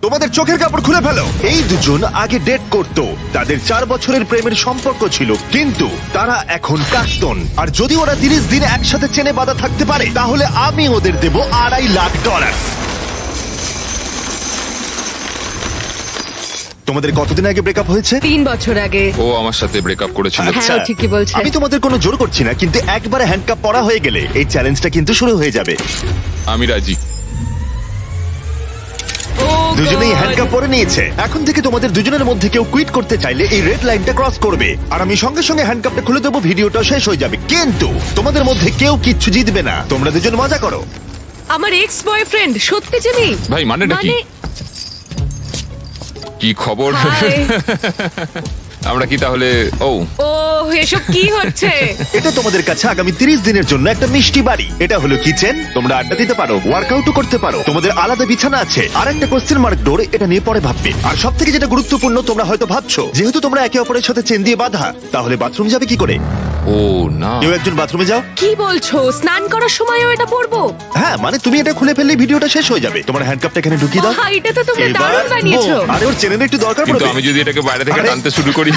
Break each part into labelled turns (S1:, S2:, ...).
S1: তোমাদের চোখের কাপড় খুলে ফেলো। এই দুজন আগে ডেট করতো, তাদের 4 বছরের প্রেমের সম্পর্ক ছিল, কিন্তু তারা এখন প্রাক্তন। আর যদি ওরা 30 দিন একসাথে চেনে বাঁধা থাকতে পারে, তাহলে আমি ওদের দেব $2.5 লাখ। তোমাদের কতদিন আগে ব্রেকআপ হয়েছে?
S2: 3 বছর আগে।
S3: ও আমার সাথে ব্রেকআপ করেছিল।
S1: আচ্ছা,
S2: হ্যাঁ, ও ঠিকই বলছে।
S1: আমি তোমাদের কোনো জোর করছি না, কিন্তু একবারে হ্যান্ডকাপ পরা হয়ে গেলে এই চ্যালেঞ্জটা কিন্তু শুরু হয়ে যাবে।
S3: আমি রাজি।
S2: Oh
S1: দুজনেই
S2: God!
S1: হ্যান্ডকাপ পরে নিয়েছে। এখন থেকে তোমাদের দুজনের মধ্যে কেউ কুইট করতে চাইলে এই রেড লাইনটা ক্রস করবে, আর আমি সঙ্গে সঙ্গে হ্যান্ডকাপটা খুলে দেবো, ভিডিওটা শেষ হয়ে যাবে। কিন্তু তোমাদের মধ্যে কেউ কিচ্ছু জিতবে না, তোমরা দুজন মজা করো।
S2: আমার এক্স বয়ফ্রেন্ড সত্যি জিমি।
S3: ভাই, মানেটা কি? কি খবর?
S2: হাই।
S3: আমরা কি তাহলে? ও
S2: ও, এসব কি হচ্ছে?
S1: এটা তোমাদের কাছে আগামী 30 দিনের জন্য একটা মিষ্টি বাড়ি। এটা হলো কিচেন, তোমরা আড্ডা দিতে পারো, ওয়ার্কআউটও করতে পারো, তোমাদের আলাদা বিছানা আছে, আর একটা কোশ্চেন মার্ক ডোর, এটা নিয়ে পরে ভাববে। আর সব থেকে যেটা গুরুত্বপূর্ণ, তোমরা হয়তো ভাবছো যেহেতু তোমরা একে অপরের সাথে চেন দিয়ে বাঁধা, তাহলে বাথরুম যাবে কি করে?
S3: ও না,
S1: কেউ একজন বাথরুমে যাও।
S2: কি বলছো? স্নান করার সময়ও এটা পরবো?
S1: হ্যাঁ, মানে তুমি এটা খুলে ফেললে ভিডিওটা শেষ হয়ে যাবে। তোমার হ্যান্ডকাপটা এখানে ঢুকিয়ে দাও।
S2: বাহ, এটা তো তোমরা
S1: এবার
S2: দারুণ বানিয়েছো।
S1: আরে ওর চেনের একটু দরকার
S3: কিন্তু
S1: পড়বে।
S3: আমি যদি এটাকে বাইরে থেকে
S1: আরে-
S3: টানতে শুরু করি।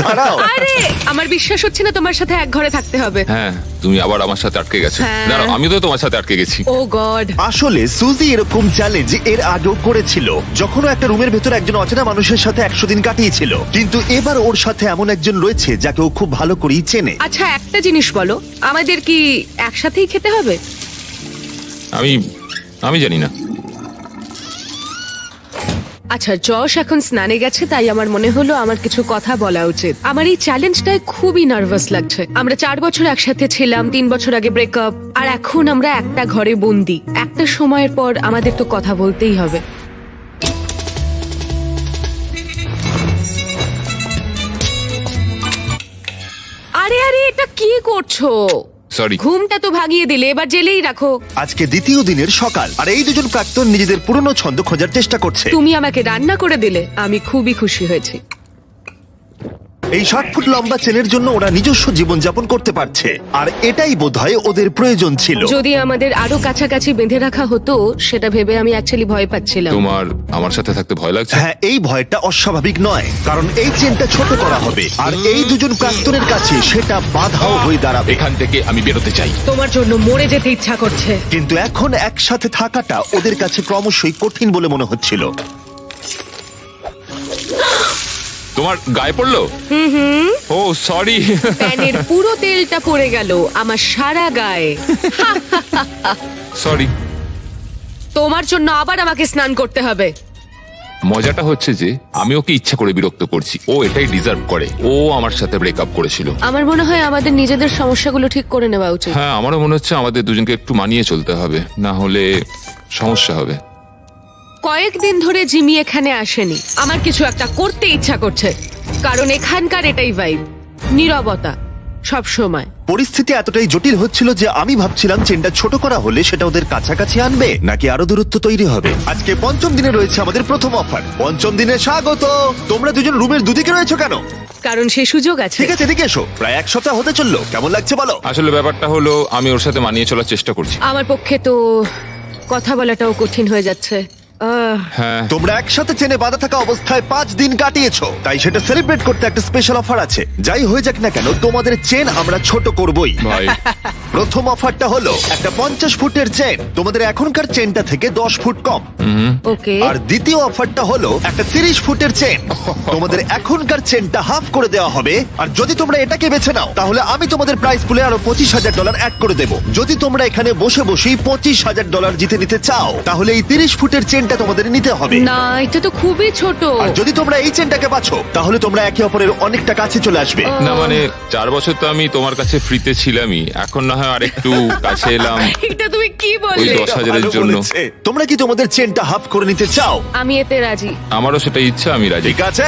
S1: দাঁড়াও।
S2: আরে, আমার বিশ্বাস হচ্ছে না তোমার সাথে এক ঘরে থাকতে হবে।
S3: হ্যাঁ, তুমি আবার আমার সাথে আটকে গেছো।
S2: হ্যাঁ।
S3: দাঁড়াও, আমি তো তোমার সাথে আটকে গেছি।
S2: ও গড।
S1: আসলে সুজি এরকম চ্যালেঞ্জ এর আগেও করেছিল, যখন ও একটা রুমের ভেতর একজন অচেনা মানুষের সাথে 100 দিন কাটিয়েছিল। কিন্তু এবার ওর সাথে এমন একজন রয়েছে যাকে ও খুব ভালো করেই চেনে।
S2: আচ্ছা, একটা জিনিস বলো, আমাদের কি একসাথেই খেতে হবে?
S3: আমি জানি না।
S2: আচ্ছা, যশ এখন স্নানে গেছে, তাই আমার মনে হলো আমার কিছু কথা বলা উচিত। আমার এই চ্যালেঞ্জটায় খুবই নার্ভাস লাগছে। আমরা 4 বছর একসাথে ছিলাম, 3 বছর আগে ব্রেকআপ, আর এখন আমরা একটা ঘরে বন্দি। একটা সময়ের পর আমাদের তো কথা বলতেই হবে। আরে আরে, এটা কি করছো?
S3: সরি।
S2: ঘুমটা তো ভাগিয়ে দিলে, এবার জেলেই রাখো।
S1: আজকে দ্বিতীয় দিনের সকাল, আর এই দুজন প্রাক্তন নিজেদের পুরনো ছন্দ খোঁজার চেষ্টা করছে।
S2: তুমি আমাকে রান্না করে দিলে, আমি খুবই খুশি হয়েছি।
S1: এই 60 ফুট লম্বা চেনের জন্য ওরা নিজস্ব জীবন যাপন করতে পারছে, আর এটাই বোধহয় ওদের প্রয়োজন ছিল।
S2: যদি আমাদের আরো কাছাকাছি বেঁধে রাখা হতো, সেটা ভেবে আমি অ্যাকচুয়ালি ভয় পাচ্ছিলাম।
S3: তোমার আমার সাথে থাকতে ভয় লাগছে?
S1: হ্যাঁ, এই ভয়টা অস্বাভাবিক নয়, কারণ এই চেনটা ছোট করা হবে, আর এই দুজন প্রাক্তনের কাছে সেটা বাধাও হয়ে দাঁড়াবে।
S3: এখান থেকে আমি বেরোতে চাই।
S2: তোমার জন্য মরে যেতে ইচ্ছা করছে।
S1: কিন্তু এখন একসাথে থাকাটা ওদের কাছে ক্রমশই কঠিন বলে মনে হচ্ছিল।
S3: তোমার গায়ে পড়লো? ও সরি।
S2: প্যানের পুরো তেলটা পড়ে গেল আমার সারা গায়ে।
S3: সরি।
S2: তোমার জন্য আবার আমাকে স্নান করতে হবে।
S3: মজাটা হচ্ছে যে আমি ওকে ইচ্ছা করে বিরক্ত করছি। ও এটাই ডিজার্ভ করে। ও আমার সাথে ব্রেকআপ করেছিল।
S2: আমার মনে হয় আমাদের নিজেদের সমস্যাগুলো ঠিক করে নেওয়া উচিত।
S3: হ্যাঁ, আমারও মনে হচ্ছে আমাদের দুজনকে একটু মানিয়ে চলতে হবে, না হলে সমস্যা হবে।
S2: কয়েকদিন ধরে জিমি এখানে আসেনি। আমার কিছু একটা করতে ইচ্ছা করছে, কারণ এখানকার এটাই ভাইব, নীরবতা সব সময়।
S1: পরিস্থিতি এতটাই জটিল হচ্ছিল যে আমি ভাবছিলাম চেনটা ছোট করা হলে সেটা ওদের কাছাকাছি আনবে, নাকি আরো দূরত্ব তৈরি হবে। আজকে 5ম দিনে রয়েছে আমাদের প্রথম অফার। 5ম দিনে স্বাগত। তোমরা দুজন রুমের দুদিকে রয়েছো কেন?
S2: কারণ সে সুযোগ আছে।
S1: ঠিক আছে, এদিকে এসো। প্রায় 1 সপ্তাহ হতে চললো, কেমন লাগছে বলো?
S3: আসলে ব্যাপারটা হলো আমি ওর সাথে মানিয়ে চলার চেষ্টা করছি।
S2: আমার পক্ষে তো কথা বলাটাও কঠিন হয়ে যাচ্ছে।
S3: হ্যাঁ,
S1: তোমরা একসাথে চেনে বাঁধা থাকা অবস্থায় 5 দিন কাটিয়েছো, তাই সেটা সেলিব্রেট করতে একটা স্পেশাল অফার আছে। যাই হয়ে যাক না কেন, তোমাদের চেন আমরা ছোট করবই।
S3: ভাই।
S1: প্রথম অফারটা হলো একটা 50 ফুটের চেন, তোমাদের এখনকার চেনটা থেকে 10 ফুট কম।
S2: ওকে।
S1: আর দ্বিতীয় অফারটা হলো একটা 30 ফুটের চেন, তোমাদের এখনকার চেনটা হাফ করে দেওয়া হবে। আর যদি তোমরা এটাকে বেছে নাও, তাহলে আমি তোমাদের প্রাইস পুলে আরো $25,000 অ্যাড করে দেবো। যদি তোমরা এখানে বসে বসেই $25,000 জিতে নিতে চাও, তাহলে এই 30 ফুটের চেনটা তোমাদের নিতে হবে।
S2: না, এটা তো খুবই ছোট।
S1: আর যদি তোমরা এই চেনটাকে বাছো, তাহলে তোমরা একে অপরের অনেকটা কাছে চলে আসবে।
S3: না মানে 4 বছর তো আমি তোমার কাছে ফ্রিতে ছিলামই, এখন না হয় আরেকটু কাছে এলাম।
S2: এটা তুমি কি
S3: ওই
S2: বললে?
S3: 10,000-এর
S1: ভালো
S3: জন্য।
S1: বলেছে। তোমরা কি তোমাদের চেনটা হাফ করে নিতে চাও?
S2: আমি এতে রাজি।
S3: আমারও সেটা ইচ্ছা, আমি রাজি।
S1: ঠিক আছে,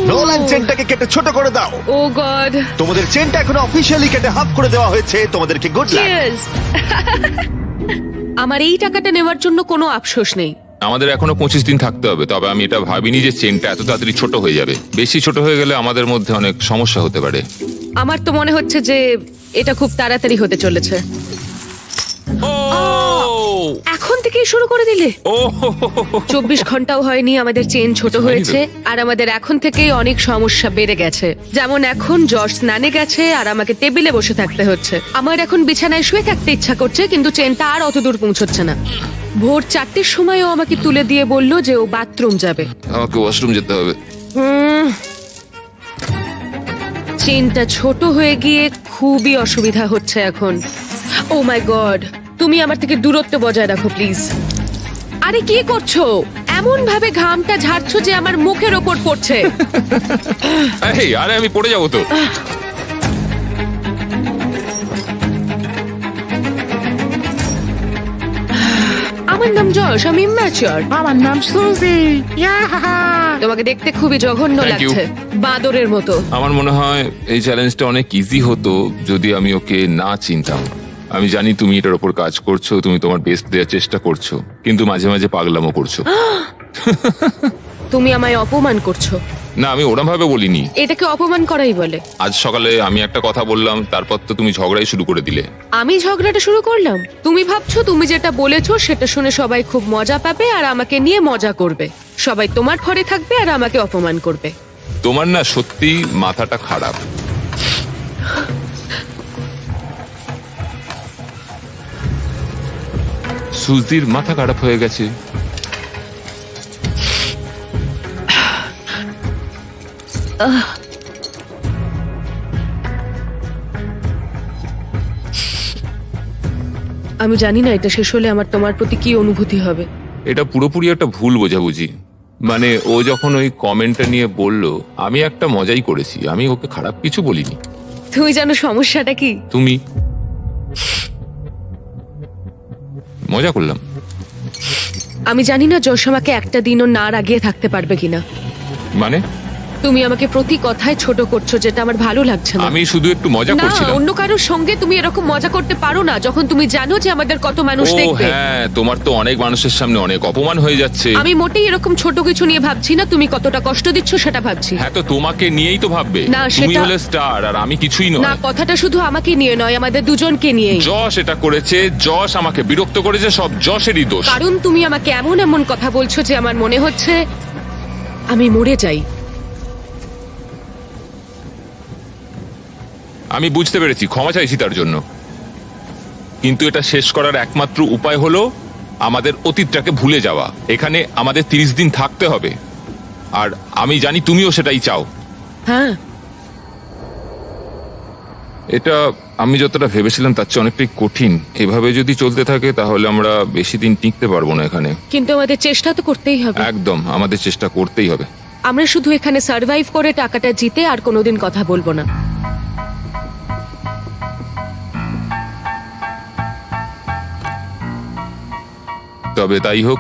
S1: নোলান চেনটাকে কেটে ছোট করে দাও।
S2: ও গড।
S1: তোমাদের চেনটা এখন অফিসিয়ালি কেটে হাফ করে দেওয়া হয়েছে। তোমাদেরকে গুড লাক।
S2: চিয়ার্স। আমার এই টাকাটা নেওয়ার জন্য কোনো আফসোস নেই।
S3: আমাদের এখনো 25 দিন থাকতে হবে, তবে আমি এটা ভাবিনি যে চেনটা এত তাড়াতাড়ি ছোট হয়ে যাবে। বেশি ছোট হয়ে গেলে আমাদের মধ্যে অনেক সমস্যা হতে পারে।
S2: আমার তো মনে হচ্ছে যে এটা খুব তাড়াতাড়ি হতে চলেছে। এখন থেকেই শুরু করে দিলে?
S3: ও
S2: 24 ঘন্টাও হয়নি আমাদের চেন ছোট হয়েছে, আর আমাদের এখন থেকেই অনেক সমস্যা বেড়ে গেছে। যেমন এখন জর্জ স্নানে গেছে আর আমাকে টেবিলে বসে থাকতে হচ্ছে। আমার এখন বিছানায় শুয়ে থাকতে ইচ্ছা করছে, কিন্তু চেনটা আর অত দূর পৌঁছচ্ছে না। ভোর 4টের সময়ও আমাকে তুলে দিয়ে বলল যে ও বাথরুম যাবে।
S3: আমাকে ওয়াশরুম যেতে হবে।
S2: চেনটা ছোট হয়ে গিয়ে খুবই অসুবিধা হচ্ছে এখন। ও মাই গড, তুমি আমার থেকে দূরত্ব বজায় রাখো প্লিজ। আরে কি করছো? এমন ভাবে ঘামটা ঝাড়ছো যে আমার মুখের ওপর পড়ছে।
S3: এই, আরে আমি পড়ে যাবো তো।
S2: আমার নাম যশ, আমি ইম্যাচিওর।
S4: আমার নাম সুজি। ইয়াহা!
S2: তোমাকে দেখতে খুবই জঘন্য
S3: Thank you.
S2: লাগছে, বাঁদরের মতো।
S3: আমার মনে হয় এই চ্যালেঞ্জটা অনেক ইজি হতো যদি আমি ওকে না চিনতাম। আমি জানি তুমি এটার উপর কাজ করছো, তুমি তোমার বেস্ট দেওয়ার চেষ্টা করছো, কিন্তু মাঝে মাঝে পাগলামো করছো।
S2: তুমি আমায় অপমান করছো।
S3: না, আমি ওরম ভাবে বলিনি।
S2: এটাকে অপমান করাই বলে।
S3: আজ সকালে আমি একটা কথা বললাম, তারপর তো তুমি ঝগড়াই শুরু করে দিলে।
S2: আমি ঝগড়াটা শুরু করলাম? তুমি ভাবছো তুমি যেটা বলেছো সেটা শুনে সবাই খুব মজা পাবে আর আমাকে নিয়ে মজা করবে। সবাই তোমার ঘরে থাকবে আর আমাকে অপমান করবে।
S3: তোমার না সত্যি মাথাটা খারাপ। সুজির মাথা খারাপ হয়ে গেছে।
S2: আমি জানি না এটা শেষ হলে আমার তোমার প্রতি কি অনুভূতি হবে।
S3: এটা পুরোপুরি একটা ভুল বোঝাবুঝি। মানে ও যখন ওই কমেন্টটা নিয়ে বললো, আমি একটা মজাই করেছি, আমি ওকে খারাপ কিছু বলিনি।
S2: তুমি জানো সমস্যাটা কি?
S3: তুমি মজা করলাম।
S2: আমি জানি না যশ আমাকে একটা দিনও না রাগিয়ে থাকতে পারবে কিনা।
S3: মানে
S2: তুমি আমাকে প্রতি কথায় ছোট করছো, যেটা আমার ভালো লাগছে না।
S3: আমি শুধু একটু মজা
S2: না,
S3: করছিলাম।
S2: অন্য কারোর সঙ্গে তুমি এরকম মজা করতে পারো না যখন তুমি জানো যে আমাদের কত মানুষ
S3: ও
S2: দেখবে।
S3: হ্যাঁ, তোমার তো অনেক মানুষের সামনে অনেক অপমান হয়ে যাচ্ছে।
S2: আমি মোটেই এরকম ছোট কিছু নিয়ে ভাবছি না, তুমি কতটা কষ্ট দিচ্ছ সেটা ভাবছি।
S3: হ্যাঁ, তো তোমাকে নিয়েই তো ভাববে।
S2: না,
S3: তুমি
S2: সেটা-
S3: হলে স্টার আর আমি কিছুই
S2: না,
S3: নয়।
S2: কথাটা শুধু আমাকে নিয়ে নয়, আমাদের দুজনকে নিয়ে।
S3: যশ এটা করেছে, যশ আমাকে বিরক্ত করেছে, সব যশেরই দোষ।
S2: কারণ তুমি আমাকে এমন এমন কথা বলছো যে আমার মনে হচ্ছে আমি মরে যাই।
S3: আমি বুঝতে পেরেছি, ক্ষমা চাইছি তার জন্য। কিন্তু এটা শেষ করার একমাত্র উপায় হলো আমাদের অতীতটাকে ভুলে যাওয়া। এখানে আমাদের 30 দিন থাকতে হবে, আর আমি জানি তুমিও সেটাই চাও।
S2: হ্যাঁ,
S3: এটা আমি যতটা ভেবেছিলাম তার চেয়ে অনেকটাই কঠিন। এভাবে যদি চলতে থাকে তাহলে আমরা বেশি দিন টিকতে পারবো না এখানে।
S2: কিন্তু আমাদের চেষ্টা তো করতেই হবে।
S3: একদম, আমাদের চেষ্টা করতেই হবে।
S2: আমরা শুধু এখানে সার্ভাইভ করে টাকাটা জিতে আর কোনোদিন কথা বলবো না।
S3: তবে তাই হোক।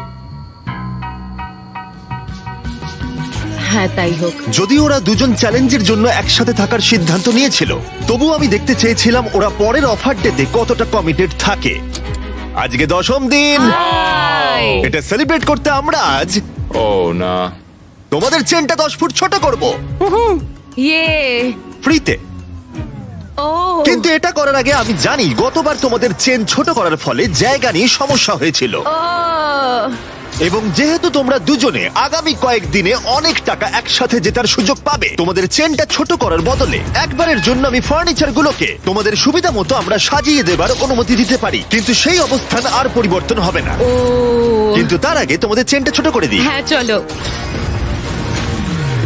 S2: হ্যাঁ, তাই হোক।
S1: যদি ওরা দুজন চ্যালেঞ্জের জন্য একসাথে থাকার সিদ্ধান্ত নিয়েছিল, তবু আমি দেখতে চেয়েছিলাম ওরা পরের অফার ডেতে কতটা কমিটেড থাকে। আজকে 10ম দিন।
S2: হাই।
S1: এটা সেলিব্রেট করতে আমরা আজ
S3: ও না,
S1: তোমাদের চেনটা 10 ফুট ছোট করব
S2: ইয়ে।
S1: ফ্রিতে।
S2: ও,
S1: কিন্তু এটা করার আগে আমি জানি গতবার তোমাদের চেন ছোট করার ফলে জায়গা নিয়ে সমস্যা হয়েছিল,
S2: ও,
S1: এবং যেহেতু তোমরা দুজনে আগামী কয়েকদিনে অনেক টাকা একসাথে জেতার সুযোগ পাবে, তোমাদের চেনটা ছোট করার বদলে একবারের জন্য আমি ফার্নিচার গুলোকে তোমাদের সুবিধা মতো আমরা সাজিয়ে দেবার অনুমতি দিতে পারি। কিন্তু সেই অবস্থান আর পরিবর্তন হবে না।
S2: ও।
S1: কিন্তু তার আগে তোমাদের চেনটা ছোট করে দিই।
S2: হ্যাঁ, চলো।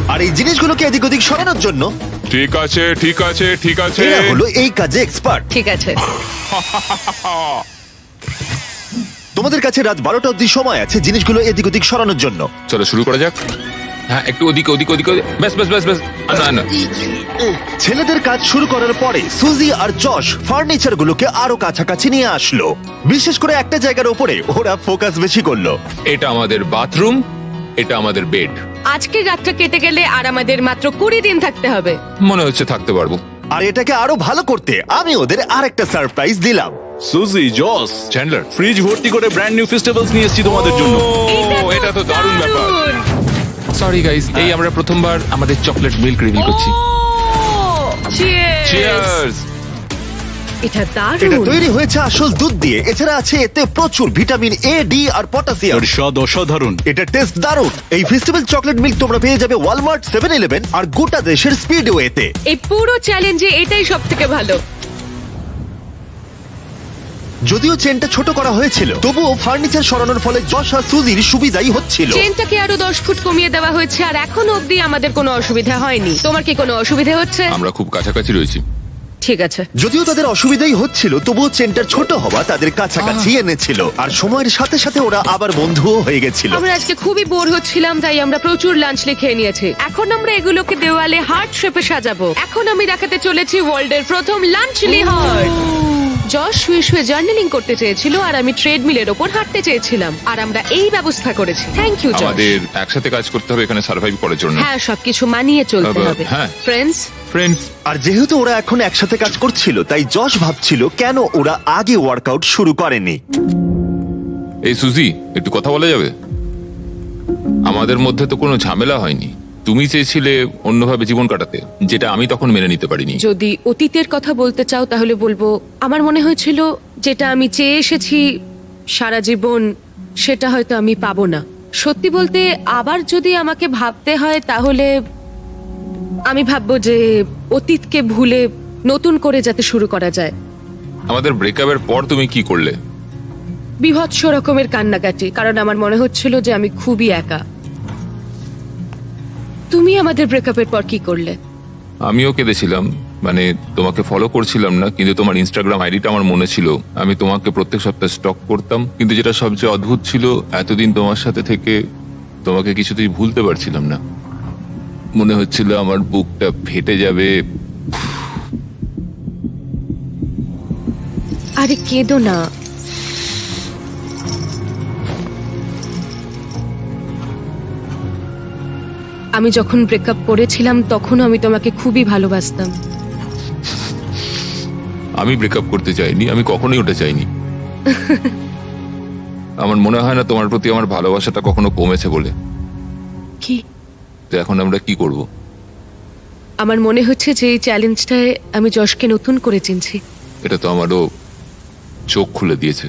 S1: আর এই জিনিসগুলোকে এদিক ওদিক সরানোর জন্য
S3: ঠিক আছে ঠিক আছে ঠিক আছে।
S1: এরা হলো এই কাজে এক্সপার্ট।
S2: ঠিক আছে।
S1: তোমাদের কাছে রাত 12টা অব্দি সময় আছে জিনিসগুলো এদিক ওদিক সরানোর জন্য।
S3: চলো শুরু করা যাক। হ্যাঁ, একটু ওদিকে ওদিকে ওদিকে ওদিকে। ব্যাস ব্যাস ব্যাস ব্যাস। না না,
S1: ছেলেদের কাজ শুরু করার পরে সুজি আর যশ ফার্নিচার গুলোকে আরো কাছাকাছি নিয়ে আসলো। বিশেষ করে একটা জায়গার উপরে ওরা ফোকাস বেশি করলো।
S3: এটা আমাদের বাথরুম, এটা আমাদের বেড।
S2: আজকের রাতটা কেটে গেলে আর আমাদের মাত্র 20 দিন থাকতে হবে।
S3: মনে হচ্ছে থাকতে পারবো।
S1: আর এটাকে আরো ভালো করতে আমি ওদের আরেকটা সারপ্রাইজ দিলাম।
S5: সুজি, জস,
S3: চ্যান্ডলার,
S5: ফ্রিজ ভর্তি করে ব্র্যান্ড নিউ ফেস্টিভ্যালস নিয়ে এসেছি তোমাদের জন্য।
S3: এটা তো দারুণ ব্যাপার। সরি গাইস, এই আমরা প্রথমবার আমাদের চকলেট মিল্ক রিভিল করছি।
S2: চিয়ার্স।
S3: চিয়ার্স।
S2: এটা
S1: এটা
S2: দারুণ।
S1: তৈরি হয়েছে আসল দুধ দিয়ে, এছাড়া আছে এতে প্রচুর ভিটামিন এ, ডি আর পটাশিয়াম।
S5: এর স্বাদ অসাধারণ।
S1: এটা টেস্ট দারুণ। এই ফেস্টিভ্যাল চকলেট মিল্ক তোমরা পেয়ে যাবে ওয়ালমার্ট, 7-Eleven আর গোটা দেশের স্পিডওয়েতে।
S2: এই পুরো চ্যালেঞ্জে এটাই সব থেকে ভালো।
S1: যদিও চেনটা ছোট করা হয়েছিল, তবুও ফার্নিচার সরানোর ফলে যশ আর সুজির সুবিধাই হচ্ছিল।
S2: চেনটাকে আরো 10 ফুট কমিয়ে দেওয়া হয়েছে আর এখনো অবধি আমাদের কোনো অসুবিধা হয়নি। তোমার কি কোনো অসুবিধা হচ্ছে?
S3: আমরা খুব কাছাকাছি রয়েছি।
S2: ঠিক আছে।
S1: যদিও তাদের অসুবিধাই হচ্ছিল, তবুও চেনটার ছোট হওয়া তাদের কাছাকাছি এনেছিল, আর সময়ের সাথে সাথে ওরা আবার বন্ধুও হয়ে গেছিল।
S2: আমরা আজকে খুবই বোর হচ্ছিলাম, তাই আমরা প্রচুর লাঞ্চ খেয়ে নিয়েছি। এখন আমরা এগুলোকে দেওয়ালে হার্ট শেপে সাজাবো। এখন আমি দেখাতে চলেছি ওয়ার্ল্ডের প্রথম লাঞ্চলি হার্ট। জশ শুয়ে শুয়ে জার্নালিং করতে চেয়েছিল আর আমি ট্রেডমিলের ওপর হাঁটতে চেয়েছিলাম, আর আমরা এই ব্যবস্থা করেছি। Thank you Josh.
S3: আমাদের একসাথে কাজ করতে হবে এখানে সার্ভাইভ করার জন্য।
S2: হ্যাঁ, সবকিছু মানিয়ে চলতে হবে।
S3: হ্যাঁ।
S2: ফ্রেন্ডস,
S3: ফ্রেন্ডস,
S1: আর যেহেতু ওরা এখন একসাথে কাজ করছিল, তাই যশ ভাবছিল কেন ওরা আগে ওয়ার্কআউট শুরু করেনি।
S3: এই সুজি, একটু কথা বলা যাবে? আমাদের মধ্যে তো কোনো ঝামেলা হয়নি। তুমি চেয়েছিলে অন্যভাবে জীবন কাটাতে, যেটা আমি তখন মেনে নিতে পারিনি।
S2: যদি অতীতের কথা বলতে চাও তাহলে বলবো আমার মনে হয়েছিল যেটা আমি চেয়ে এসেছি সারা জীবন, সেটা হয়তো আমি পাবো না। সত্যি বলতে আবার যদি আমাকে ভাবতে হয় তাহলে আমি ভাববো যে অতীতকে ভুলে নতুন করে যাতে শুরু করা যায়।
S3: আমাদের ব্রেকআপের পর তুমি কি করলে?
S2: বীভৎস রকমের কান্নাকাটি, কারণ আমার মনে হচ্ছিল যে আমি খুবই একা। তুমি আমাদের ব্রেকআপের পর কি করলে?
S3: আমিও কেঁদেছিলাম, মানে তোমাকে ফলো করছিলাম না, কিন্তু তোমার ইনস্টাগ্রাম আইডিটা আমার মনে ছিল। আমি তোমাকে প্রত্যেক সপ্তাহে স্টক করতাম, কিন্তু যেটা সবচেয়ে অদ্ভুত ছিল, এতদিন তোমার সাথে থেকে তোমাকে কিছুতেই ভুলতে পারছিলাম না। মনে হচ্ছিল আমার বুকটা ফেটে যাবে।
S2: আরে কেঁদো না। আমি যখন ব্রেকআপ করেছিলাম তখনও আমি তোমাকে খুবই ভালোবাসতাম।
S3: আমি ব্রেকআপ করতে চাইনি, আমি কখনোই ওটা চাইনি। আমার মনে হয় না তোমার প্রতি আমার ভালোবাসাটা কখনো কমেছে বলে।
S2: কি?
S3: তো এখন আমরা কি করব?
S2: আমার মনে হচ্ছে যে এই চ্যালেঞ্জটায় আমি যশকে নতুন করে চিনছি।
S3: এটা তো আমারও চোখ খুলে দিয়েছে,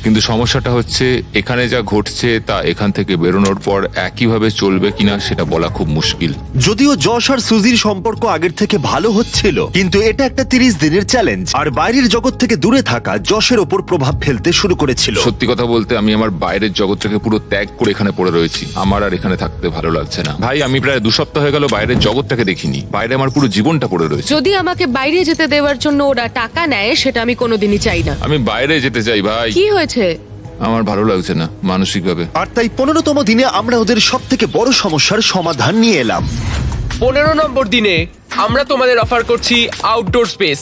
S3: কিন্তু সমস্যাটা হচ্ছে এখানে যা ঘটছে তা এখান থেকে বেরোনোর পর একইভাবে চলবে কিনা সেটা বলা খুব মুশকিল।
S1: যদিও যশ আর সুজির সম্পর্ক আগের থেকে ভালো হচ্ছিল, কিন্তু এটা একটা 30 দিনের চ্যালেঞ্জ, আর বাইরের জগৎ থেকে দূরে থাকা যশের ওপর প্রভাব ফেলতে শুরু করেছিল।
S3: সত্যি কথা বলতে আমি আমার বাইরের জগৎটাকে পুরো ত্যাগ করে এখানে পড়ে রয়েছি। আমার আর এখানে থাকতে ভালো লাগছে না। ভাই, আমি প্রায় 2 সপ্তাহ হয়ে গেল বাইরের জগৎটাকে দেখিনি। বাইরে আমার পুরো জীবনটা পড়ে রয়েছে।
S2: যদি আমাকে বাইরে যেতে দেওয়ার জন্য ওরা টাকা নেয়, সেটা আমি কোনোদিনই চাই না।
S3: আমি বাইরে যেতে চাই ভাই।
S2: কি হয়েছে?
S3: আমার ভালো লাগছে না মানসিকভাবে।
S1: আর তাই 15তম দিনে আমরা ওদের সব থেকে বড় সমস্যার সমাধান নিয়ে এলাম।
S6: 15 নম্বর দিনে আমরা তোমাদের অফার করছি আউটডোর স্পেস।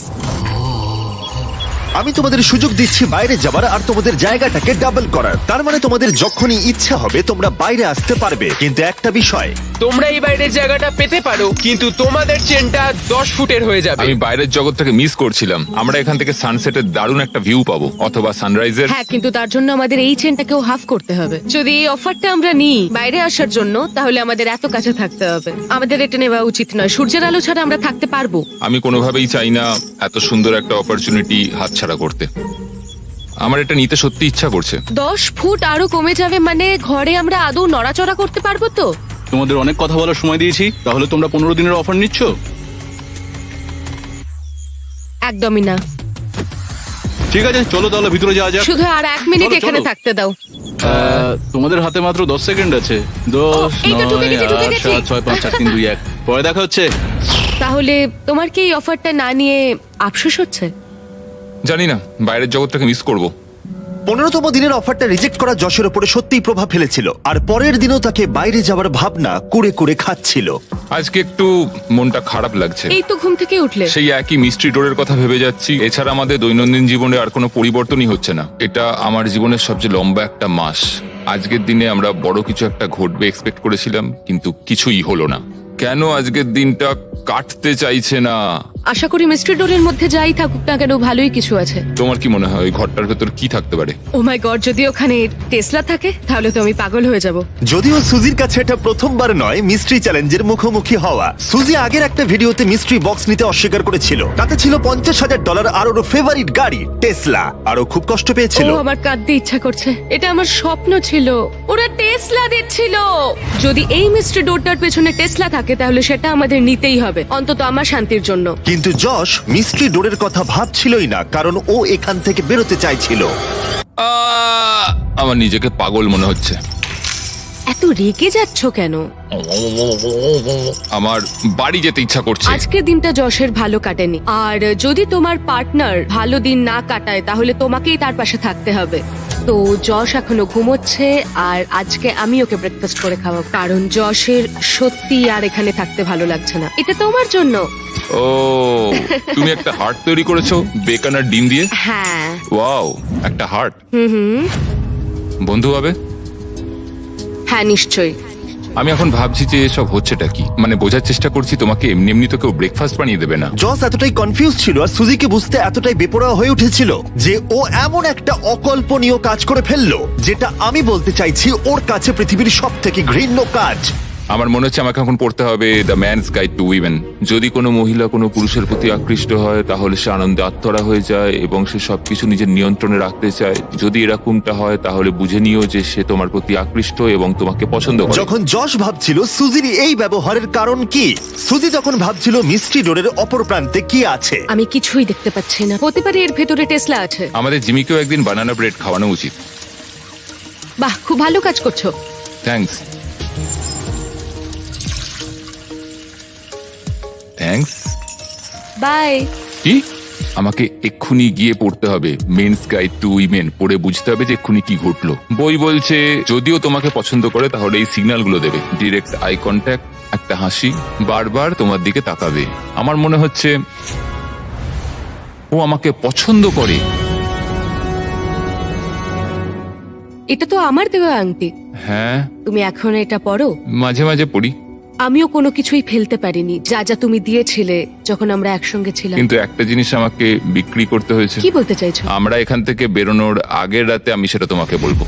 S1: আমি তোমাদের সুযোগ দিচ্ছি বাইরে যাবার আর তোমাদের জায়গাটাকে ডাবল করার। তার মানে তোমাদের যখনই ইচ্ছা হবে তোমরা বাইরে আসতে পারবে, কিন্তু একটা বিষয়,
S6: তোমরা এই বাইরের জায়গাটা পেতে পারো, কিন্তু তোমাদের চেনটা 10 ফুটের হয়ে যাবে।
S3: আমি বাইরের জগৎটাকে মিস করছিলাম। আমরা এখান থেকে সানসেটের দারুণ একটা ভিউ পাবো, অথবা সানরাইজের।
S2: হ্যাঁ, কিন্তু তার জন্য আমাদের এই চেনটাকেও হাফ করতে হবে। যদি এই অফারটা আমরা নিই বাইরে আসার জন্য, তাহলে আমাদের এত কাছে থাকতে হবে। আমাদের এটা নেওয়া উচিত নয়। সূর্যের আলো ছাড়া আমরা থাকতে পারবো?
S3: আমি কোনোভাবেই চাই না এত সুন্দর একটা অপরচুনিটি হাতছাড়া করতে। আমার এটা নিতে সত্যি ইচ্ছা করছে।
S2: 10 ফুট আরো কমে যাবে মানে ঘরে আমরা আদৌ নড়াচড়া করতে পারবো তো?
S5: তোমাদের অনেক কথা বলার সময় দিয়েছি, তাহলে তোমরা 15 দিনের অফার নিচ্ছ?
S2: একদমই না।
S5: ঠিক আছে, চলো তাহলে ভিতরে যাওয়া যাক।
S2: শুধু আর 1 মিনিট
S5: চলো,
S2: এখানে
S5: চলো।
S2: থাকতে দাও।
S5: তোমাদের হাতে মাত্র 10 সেকেন্ড আছে। 10,
S2: এই তো ঢুকে
S5: 9,
S2: গেছি, ঢুকে
S5: 8,
S2: গেছি।
S5: 7, 6, 5, 4, 3, 2, 1। পরে দেখা হচ্ছে।
S2: তাহলে তোমার কি এই অফারটা না নিয়ে আফসোস হচ্ছে?
S3: জানি না, বাইরের জগৎটাকে মিস করব।
S1: 15তম দিনের অফারটা রিজেক্ট করা যশের উপরে সত্যিই প্রভাব ফেলেছিল, আর পরের দিনও তাকে বাইরে যাওয়ার ভাবনা কুড়ে কুড়ে খাচ্ছিল।
S3: আজকে একটু মনটা খারাপ লাগছে।
S2: এই তো ঘুম থেকে উঠলে।
S3: সেই একই মিস্ট্রি ডোরের কথা ভেবে যাচ্ছি। এছাড়া আমাদের দৈনন্দিন জীবনে আর কোনো পরিবর্তনই হচ্ছে না। এটা আমার জীবনের সবচেয়ে লম্বা একটা মাস। আজকের দিনে আমরা বড় কিছু একটা ঘটবে এক্সপেক্ট করেছিলাম, কিন্তু কিছুই হলো না। কেন আজকের দিনটা কাটতে চাইছে না?
S2: আশা করি মিস্ট্রি ডোরের মধ্যে যাই থাকুক না কেন ভালোই কিছু আছে।
S3: তোমার কি মনে হয় ওই ঘরটার ভেতর কি থাকতে পারে?
S2: ও মাই গড, যদি ওখানে টেসলা থাকে তাহলে তো আমি পাগল হয়ে যাব।
S1: যদিও সুজির কাছে এটা প্রথমবার নয় মিস্ট্রি চ্যালেঞ্জের মুখোমুখি হওয়া। সুজি আগের একটা ভিডিওতে মিস্ট্রি বক্স নিতে অস্বীকার করেছিল। তাতে ছিল $50,000 আর ওর ফেভারিট গাড়ি টেসলা, আর ও খুব কষ্ট পেয়েছিল।
S2: ও আমার কাঁদতে ইচ্ছা করছে। এটা আমার স্বপ্ন ছিল, ওরা টেসলা দিচ্ছিল। যদি এই মিস্ট্রি ডোরটার পেছনে টেসলা থাকে তাহলে সেটা আমাদের নিতেই হবে, অন্তত আমার শান্তির জন্য।
S1: কিন্তু যশ মিস্ট্রি ডোরের কথা ভাবছিলই না, কারণ ও এখান থেকে বেরোতে চাইছিল।
S3: আমার নিজেকে পাগল মনে হচ্ছে।
S2: এত রেগে যাচ্ছ কেন?
S3: আমার বাড়ি যেতে ইচ্ছা করছে।
S2: আজকের দিনটা যশের ভালো কাটেনি, আর যদি তোমার পার্টনার ভালো দিন না কাটায় তাহলে তোমাকেই তার পাশে থাকতে হবে। তো যশ এখনো ঘুমোচ্ছে, আর আজকে আমি ওকে ব্রেকফাস্ট করে খাওয়াবো, কারণ যশের সত্যি আর এখানে থাকতে ভালো লাগছে না। এটা তোমার জন্য।
S3: ও, তুমি একটা হার্ট তৈরি করেছো বেকন আর ডিম দিয়ে?
S2: হ্যাঁ।
S3: ওয়াও, একটা হার্ট। বন্ধু হবে?
S2: হ্যাঁ নিশ্চয়ই।
S3: আমি এখন ভাবছি যে এসব হচ্ছেটা কি, মানে বোঝার চেষ্টা করছি তোমাকে এমনি এমনি তো কেউ ব্রেকফাস্ট বানিয়ে দেবে না।
S1: জস এতটাই কনফিউজ ছিল আর সুজিকে বুঝতে এতটাই বেপরোয়া হয়ে উঠেছিল যে ও এমন একটা অকল্পনীয় কাজ করে ফেললো, যেটা আমি বলতে চাইছি ওর কাছে পৃথিবীর সব থেকে ঘৃণ্য কাজ।
S3: আমার মনে হচ্ছে আমাকে এখন পড়তে হবে the man's guide to women. যদি কোনো মহিলা কোনো পুরুষের প্রতি আকৃষ্ট হয় তাহলে সে আনন্দে আত্মহারা হয়ে যায় এবং সে সবকিছু নিজের নিয়ন্ত্রণে রাখতে চায়। যদি এরকমটা হয় তাহলে বুঝে নিও যে সে তোমার প্রতি আকৃষ্ট এবং তোমাকে পছন্দ করে।
S1: যখন যশ ভাবছিল সুজির এই ব্যবহারের কারণ কি, সুজি তখন ভাবছিল মিস্ট্রি ডোরের অপর প্রান্তে কি আছে।
S2: আমি কিছুই দেখতে পাচ্ছি না। হতে পারে এর ভেতরে টেসলা আছে।
S3: আমাদের জিমিকেও একদিন বানানা ব্রেড খাওয়ানো উচিত।
S2: বাহ, খুব ভালো কাজ করছো।
S3: থ্যাঙ্কস। থ্যাঙ্কস।
S2: বাই।
S3: কি? আমাকে এক্ষুনি গিয়ে পড়তে হবে মেন্স গাইড টু উইমেন, পড়ে বুঝতে হবে যে এক্ষুনি কি ঘটলো। বই বলছে যদিও তোমাকে পছন্দ করে তাহলে এই সিগন্যালগুলো দেবে: ডিরেক্ট আই কন্ট্যাক্ট, একটা হাসি, বারবার তোমার দিকে তাকাবে। আমার মনে হচ্ছে ও আমাকে পছন্দ করে।
S2: এটা তো আমার দেওয়া আংটি।
S3: হ্যাঁ,
S2: তুমি এখন এটা পরো?
S3: মাঝে মাঝে পড়ি।
S2: আমিও কোনো কিছুই ফেলতে পারিনি যা যা তুমি দিয়েছিলে যখন আমরা একসঙ্গে ছিলাম।
S3: কিন্তু একটা জিনিস আমাকে বিক্রি করতে হয়েছে।
S2: কি বলতে চাইছো?
S3: আমরা এখান থেকে বেরোনোর আগের রাতে আমি সেটা তোমাকে বলবো।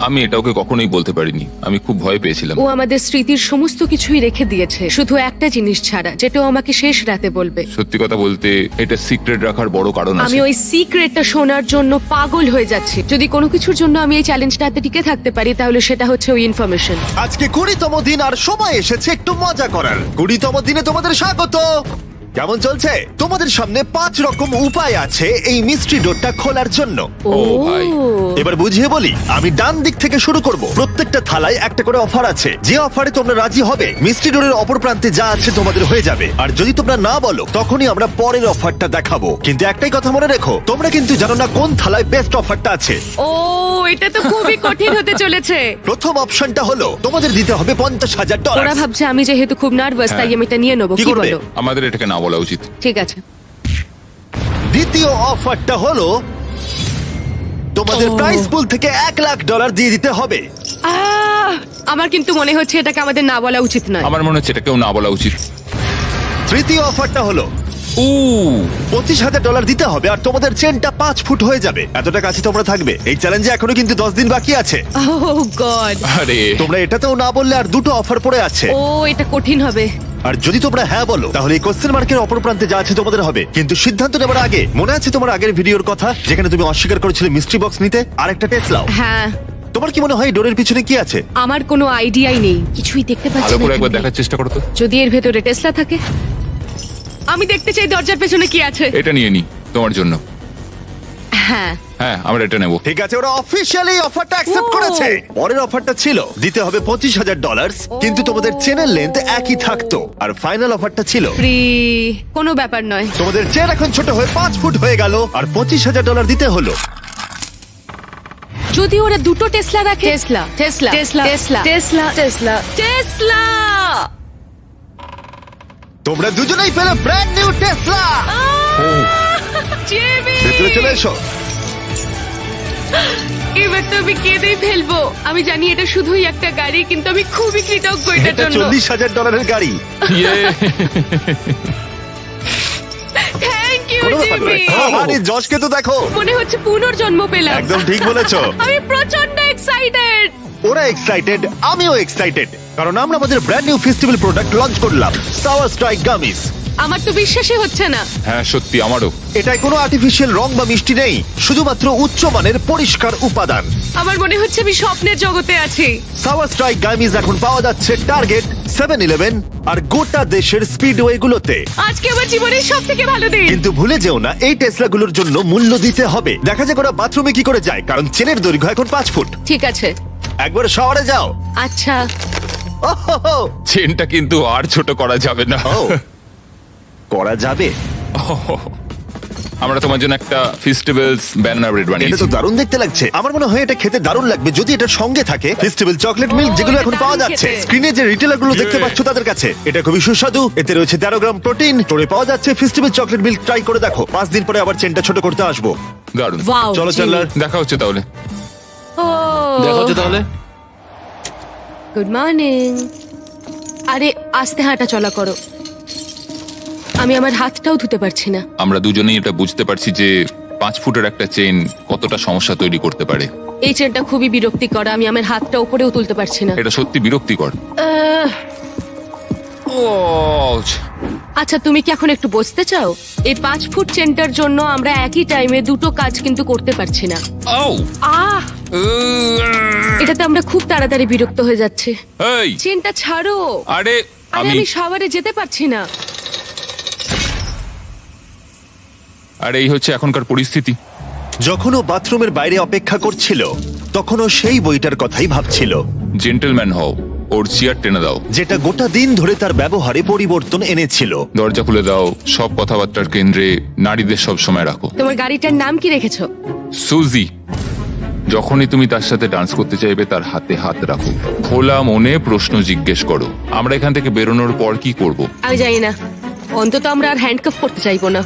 S3: আমি এটা ওকে কখনোই বলতে পারিনি, আমি খুব ভয় পেয়েছিলাম।
S2: ও আমাদের স্মৃতির সমস্ত কিছুই রেখে দিয়েছে, শুধু একটা জিনিস ছাড়া, যেটা ও আমাকে শেষ রাতে বলবে।
S3: সত্যি কথা বলতে এটা সিক্রেট রাখার বড় কারণ আছে।
S2: আমি ওই সিক্রেটটা শোনার জন্য পাগল হয়ে যাচ্ছি। যদি কোনো কিছুর জন্য আমি এই চ্যালেঞ্জটাতে টিকে থাকতে পারি তাহলে সেটা হচ্ছে ওই ইনফরমেশন।
S1: আজকে 20তম দিন আর সময় এসেছে একটু মজা করার। 20তম দিনে তোমাদের স্বাগত। কেমন চলছে? তোমাদের সামনে 5 রকম উপায় আছে এই মিস্ট্রি ডোরটা খোলার জন্য।
S3: ও ভাই।
S1: এবার বুঝিয়ে বলি, আমি ডান দিক থেকে শুরু করব। প্রত্যেকটা থালায় একটা করে অফার আছে। যে অফারে তোমরা রাজি হবে মিস্ট্রি ডোরের অপর প্রান্তে যা আছে তোমাদের হয়ে যাবে, আর যদি তোমরা না বলো তখনই আমরা পরের অফারটা দেখাবো। কিন্তু একটাই কথা মনে রেখো, তোমরা কিন্তু জানো না কোন থালায় বেস্ট অফারটা আছে।
S2: ও, এটা তো খুবই কঠিন হতে চলেছে।
S1: প্রথম অপশনটা হলো তোমাদের দিতে হবে $50,000।
S2: ওরা ভাবছে আমি যেহেতু খুব নার্ভাস তাই আমি এটা নিয়ে নেবো।
S1: কি
S2: কি
S1: করবে?
S2: বলো?
S3: আমাদের এটাকে না বলা উচিত।
S2: ঠিক আছে।
S1: দ্বিতীয় অফারটা হলো তোমাদের প্রাইস পুল থেকে $1,00,000 দিয়ে দিতে হবে।
S2: আমার কিন্তু মনে হচ্ছে এটাকে আমাদের না বলা উচিত নয়।
S3: আমার মনে হচ্ছে এটাকেও না বলা উচিত।
S1: তৃতীয় অফারটা হলো
S3: ও,
S1: $25,000 দিতে হবে আর তোমাদের চেনটা 5 ফুট হয়ে যাবে। এতটা কাছে তোমরা থাকবে। এই চ্যালেঞ্জে এখনো কিন্তু 10 দিন বাকি আছে।
S2: ওহ গড।
S3: আরে
S1: তোমরা এটাতেও না বললে আর দুটো অফার পড়ে আছে।
S2: ও, এটা কঠিন হবে।
S1: আর যদি তোমরা হ্যাঁ বলো তাহলে এই কোশ্চেন মার্কের অপর প্রান্তে যা আছে তোমাদের হবে। কিন্তু সিদ্ধান্ত নেবার আগে মনে আছে তোমার আগের ভিডিওর কথা যেখানে তুমি অস্বীকার করেছিলে মিস্ট্রি বক্স নিতে আর একটা টেসলাও?
S2: হ্যাঁ।
S1: তোমার কি মনে হয় ডোরের পিছনে কি আছে?
S2: আমার কোনো আইডিয়াই নেই, কিছুই দেখতে পাচ্ছি
S3: ভালো
S2: না।
S3: করে একবার
S2: এখানে।
S3: দেখার চেষ্টা করো তো।
S2: যদি এর ভেতরে টেসলা থাকে, আমি দেখতে চাই দরজার পেছনে কি আছে।
S3: এটা নিয়ে নি তোমার জন্য।
S2: হ্যাঁ।
S3: হ্যাঁ, আমরা এটা নেব।
S1: ঠিক আছে, ওরা অফিশিয়ালি অফারটা অ্যাকসেপ্ট
S2: ও।
S1: করেছে। পরের অফারটা ছিল দিতে হবে $25,000, কিন্তু তোমাদের চেনের লেন্থ একই থাকতো। আর ফাইনাল অফারটা ছিল
S2: ফ্রি। কোনো ব্যাপার নয়।
S1: তোমাদের চেন এখন ছোট হয়ে 5 ফুট হয়ে গেল আর $25,000 দিতে হলো।
S2: যদি ওরা দুটো টেসলা রাখে। Tesla, Tesla, Tesla, Tesla, Tesla, Tesla, Tesla.
S1: তোমরা দুজনেই পেলে ব্র্যান্ড নিউ টেসলা।
S2: জিমি!
S1: ভেতরে চলে এসো।
S2: এবার তো আমি কেঁদেই ফেলবো। আমি জানি এটা শুধুই একটা গাড়ি, কিন্তু আমি খুবই কৃতজ্ঞ এটার
S1: এটা
S2: জন্য।
S1: $40,000 গাড়ি।
S3: ইয়ে।
S2: জিমি।
S1: আরে যশকে তো দেখো,
S2: মনে হচ্ছে পুনর্জন্ম পেলাম।
S1: একদম ঠিক বলেছো।
S2: আমি প্রচন্ড এক্সাইটেড।
S1: ওরা এক্সাইটেড, আমিও এক্সাইটেড, কারণ আমরা আমাদের brand new festival product launch করলাম, সাওয়ার স্ট্রাইক গামিস।
S2: আমার তো বিশ্বাসই হচ্ছে না।
S3: হ্যাঁ সত্যি আমারও।
S1: এটায় কোনো আর্টিফিশিয়াল রং বা মিষ্টি নেই, শুধুমাত্র উচ্চমানের পরিষ্কার উপাদান।
S2: আমার মনে হচ্ছে আমি স্বপ্নের জগতে আছি।
S1: সাওয়ার স্ট্রাইক গামিস এখন পাওয়া যাচ্ছে টার্গেট, 7-Eleven আর গোটা দেশের স্পিডওয়ে গুলোতে।
S2: আজকে আমার জীবনের সব থেকে ভালো দিন।
S1: কিন্তু ভুলে যেও না, এই টেসলাগুলোর জন্য মূল্য দিতে হবে। দেখা যাক ওরা বাথরুমে কি করে যায়, কারণ চেনের দৈর্ঘ্য এখন 5 ফুট।
S2: ঠিক আছে।
S1: একবার শহরে যাও।
S2: আচ্ছা।
S1: ওহো,
S3: চেনটা কিন্তু আর ছোট করা যাবে না।
S1: ও, করা যাবে।
S3: আমরা তোমার জন্য একটা ফেস্টিভ্যালস ব্যানার ব্রেড
S1: এটা
S3: বানিয়েছি।
S1: তো দারুণ দেখতে লাগছে। আমার মনে হয় এটা খেতে দারুণ লাগবে যদি এটার সঙ্গে থাকে ফেস্টিভ্যাল চকলেট মিল্ক, যেগুলো
S2: এটা
S1: এখন পাওয়া
S2: দারুণ
S1: যাচ্ছে
S2: খেতে।
S1: স্ক্রিনে। যে রিটেলার গুলো দেখতে পাচ্ছ তাদের কাছে এটা খুবই সুস্বাদু। এতে রয়েছে 13 গ্রাম প্রোটিন। স্টোরে পাওয়া যাচ্ছে ফেস্টিভ্যাল চকলেট মিল্ক। ট্রাই করে দেখো। 5 দিন পরে আবার চেনটা ছোট করতে আসবো।
S3: দারুণ।
S2: ওয়াও।
S1: চলো চ্যান্ডলার।
S3: দেখা হচ্ছে তাহলে।
S2: ও
S5: দেখা হচ্ছে তাহলে।
S2: Good morning. আরে আস্তে হাঁটা চলা করো। আমি আমার হাতটাও ধুতে পারছি না।
S3: আমরা দুজনেই এটা বুঝতে পারছি যে 5 ফুটের একটা চেন কতটা সমস্যা তৈরি করতে পারে।
S2: এই চেনটা খুবই বিরক্তিকর। আমি আমার হাতটা উপরেও তুলতে পারছি না।
S3: এটা সত্যি বিরক্তিকর।
S2: আচ্ছা, তুমি কি এখন একটু বসতে চাও? এই 5 ফুট চেনটার জন্য আমরা একই টাইমে দুটো কাজ কিন্তু করতে পারছি না। আহ, এটাতে আমরা খুব তাড়াতাড়ি বিরক্ত হয়ে যাচ্ছি।
S3: এই
S2: চেনটা ছাড়ো।
S3: আরে
S2: আরে
S3: আমি
S2: আমি শাওয়ারে যেতে পারছি না।
S3: আরে এই হচ্ছে এখনকার পরিস্থিতি।
S1: যখন ও বাথরুমের বাইরে অপেক্ষা করছিল তখনও সেই বইটার কথাই ভাবছিল,
S3: জেন্টলম্যান হও, ওর চেয়ার টেনে দাও,
S1: যেটা গোটা দিন ধরে তার ব্যবহারে পরিবর্তন এনেছিল।
S3: দরজা খুলে দাও, সব কথাবার্তার কেন্দ্রে নারীদের সব সময় রাখো।
S2: তোমার গাড়িটার নাম কি রেখেছো?
S3: সুজি। যখনই তুমি তার সাথে ডান্স করতে চাইবে তার হাতে হাত রাখো, খোলা মনে প্রশ্ন জিজ্ঞেস করো। আমরা এখান থেকে বেরোনোর পর কি করব?
S2: আমি জানি না। অন্তত আমরা আর হ্যান্ডকাফ করতে চাইবো না।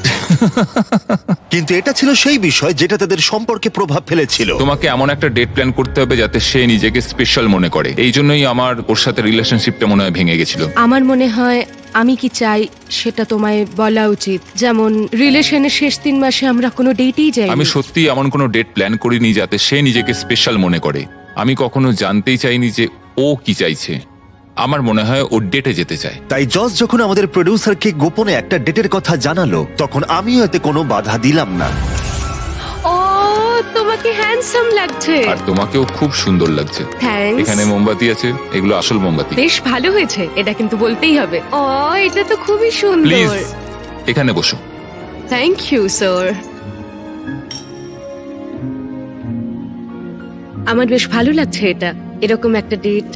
S1: কিন্তু এটা ছিল সেই বিষয় যেটা তাদের সম্পর্কে প্রভাব ফেলেছিল।
S3: তোমাকে এমন একটা ডেট প্ল্যান করতে হবে যাতে সে নিজেকে স্পেশাল মনে করে। এই জন্যই আমার ওর সাথে রিলেশনশিপটা মনে হয় ভেঙে গেছিল।
S2: আমার মনে হয় আমি কি চাই সেটা তোমায় বলা উচিত। যেমন রিলেশনের শেষ 3 মাসে আমরা কোনো ডেটেই যাই।
S3: আমি সত্যি এমন কোনো ডেট প্ল্যান করিনি যাতে সে নিজেকে স্পেশাল মনে করে। আমি কখনো জানতেই চাইনি যে ও কি চাইছে। আমার মনে হয় ও ডেটে যেতে চায়।
S1: তাই জজ যখন আমাদের প্রডিউসারকে গোপনে একটা ডেটের কথা জানালো তখন আমিও এতে কোনো বাধা দিলাম না।
S2: ও, তোমাকে হ্যান্ডসাম লাগছে।
S3: আর তোমাকেও খুব সুন্দর লাগছে।
S2: থ্যাঙ্কস।
S3: এখানে মোমবাতি আছে, এগুলো আসল মোমবাতি।
S2: বেশ ভালো হয়েছে, এটা কিন্তু বলতেই হবে। ও, এটা তো খুবই
S3: প্লিজ
S2: সুন্দর।
S3: এখানে বসো।
S2: Thank you sir. আমার বেশ ভালো লাগছে এটা, এরকম একটা ডেট।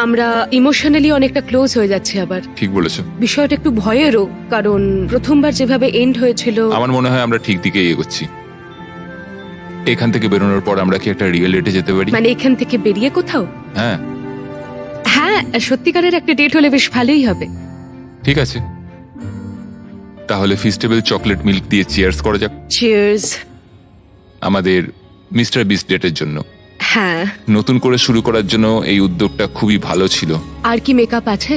S2: আমরা ইমোশনালি অনেকটা ক্লোজ হয়ে যাচ্ছি আবার।
S3: ঠিক বলেছো।
S2: বিষয়টা একটু ভয়েরও, কারণ প্রথমবার যেভাবে এন্ড হয়েছিল।
S3: আমার মনে হয় আমরা ঠিক দিকে এগোচ্ছি। এখান থেকে বেরোনোর পর আমরা কি একটা রিয়েল ডেটে যেতে পারি?
S2: মানে এখান থেকে বেরিয়ে কোথাও?
S3: হ্যাঁ
S2: হ্যাঁ, সত্যিকারের একটা ডেট হলে বেশ ভালোই হবে।
S3: ঠিক আছে, তাহলে ফেস্টিভ্যাল চকলেট মিল্ক দিয়ে চিয়ার্স করা যাক
S2: চিয়ার্স।
S3: আমাদের মিস্টার বিস্ট ডেটের জন্য।
S2: হ্যাঁ।
S3: নতুন করে শুরু করার জন্য এই উদ্যোগটা খুবই ভালো ছিল।
S2: আর কি মেকআপ আছে?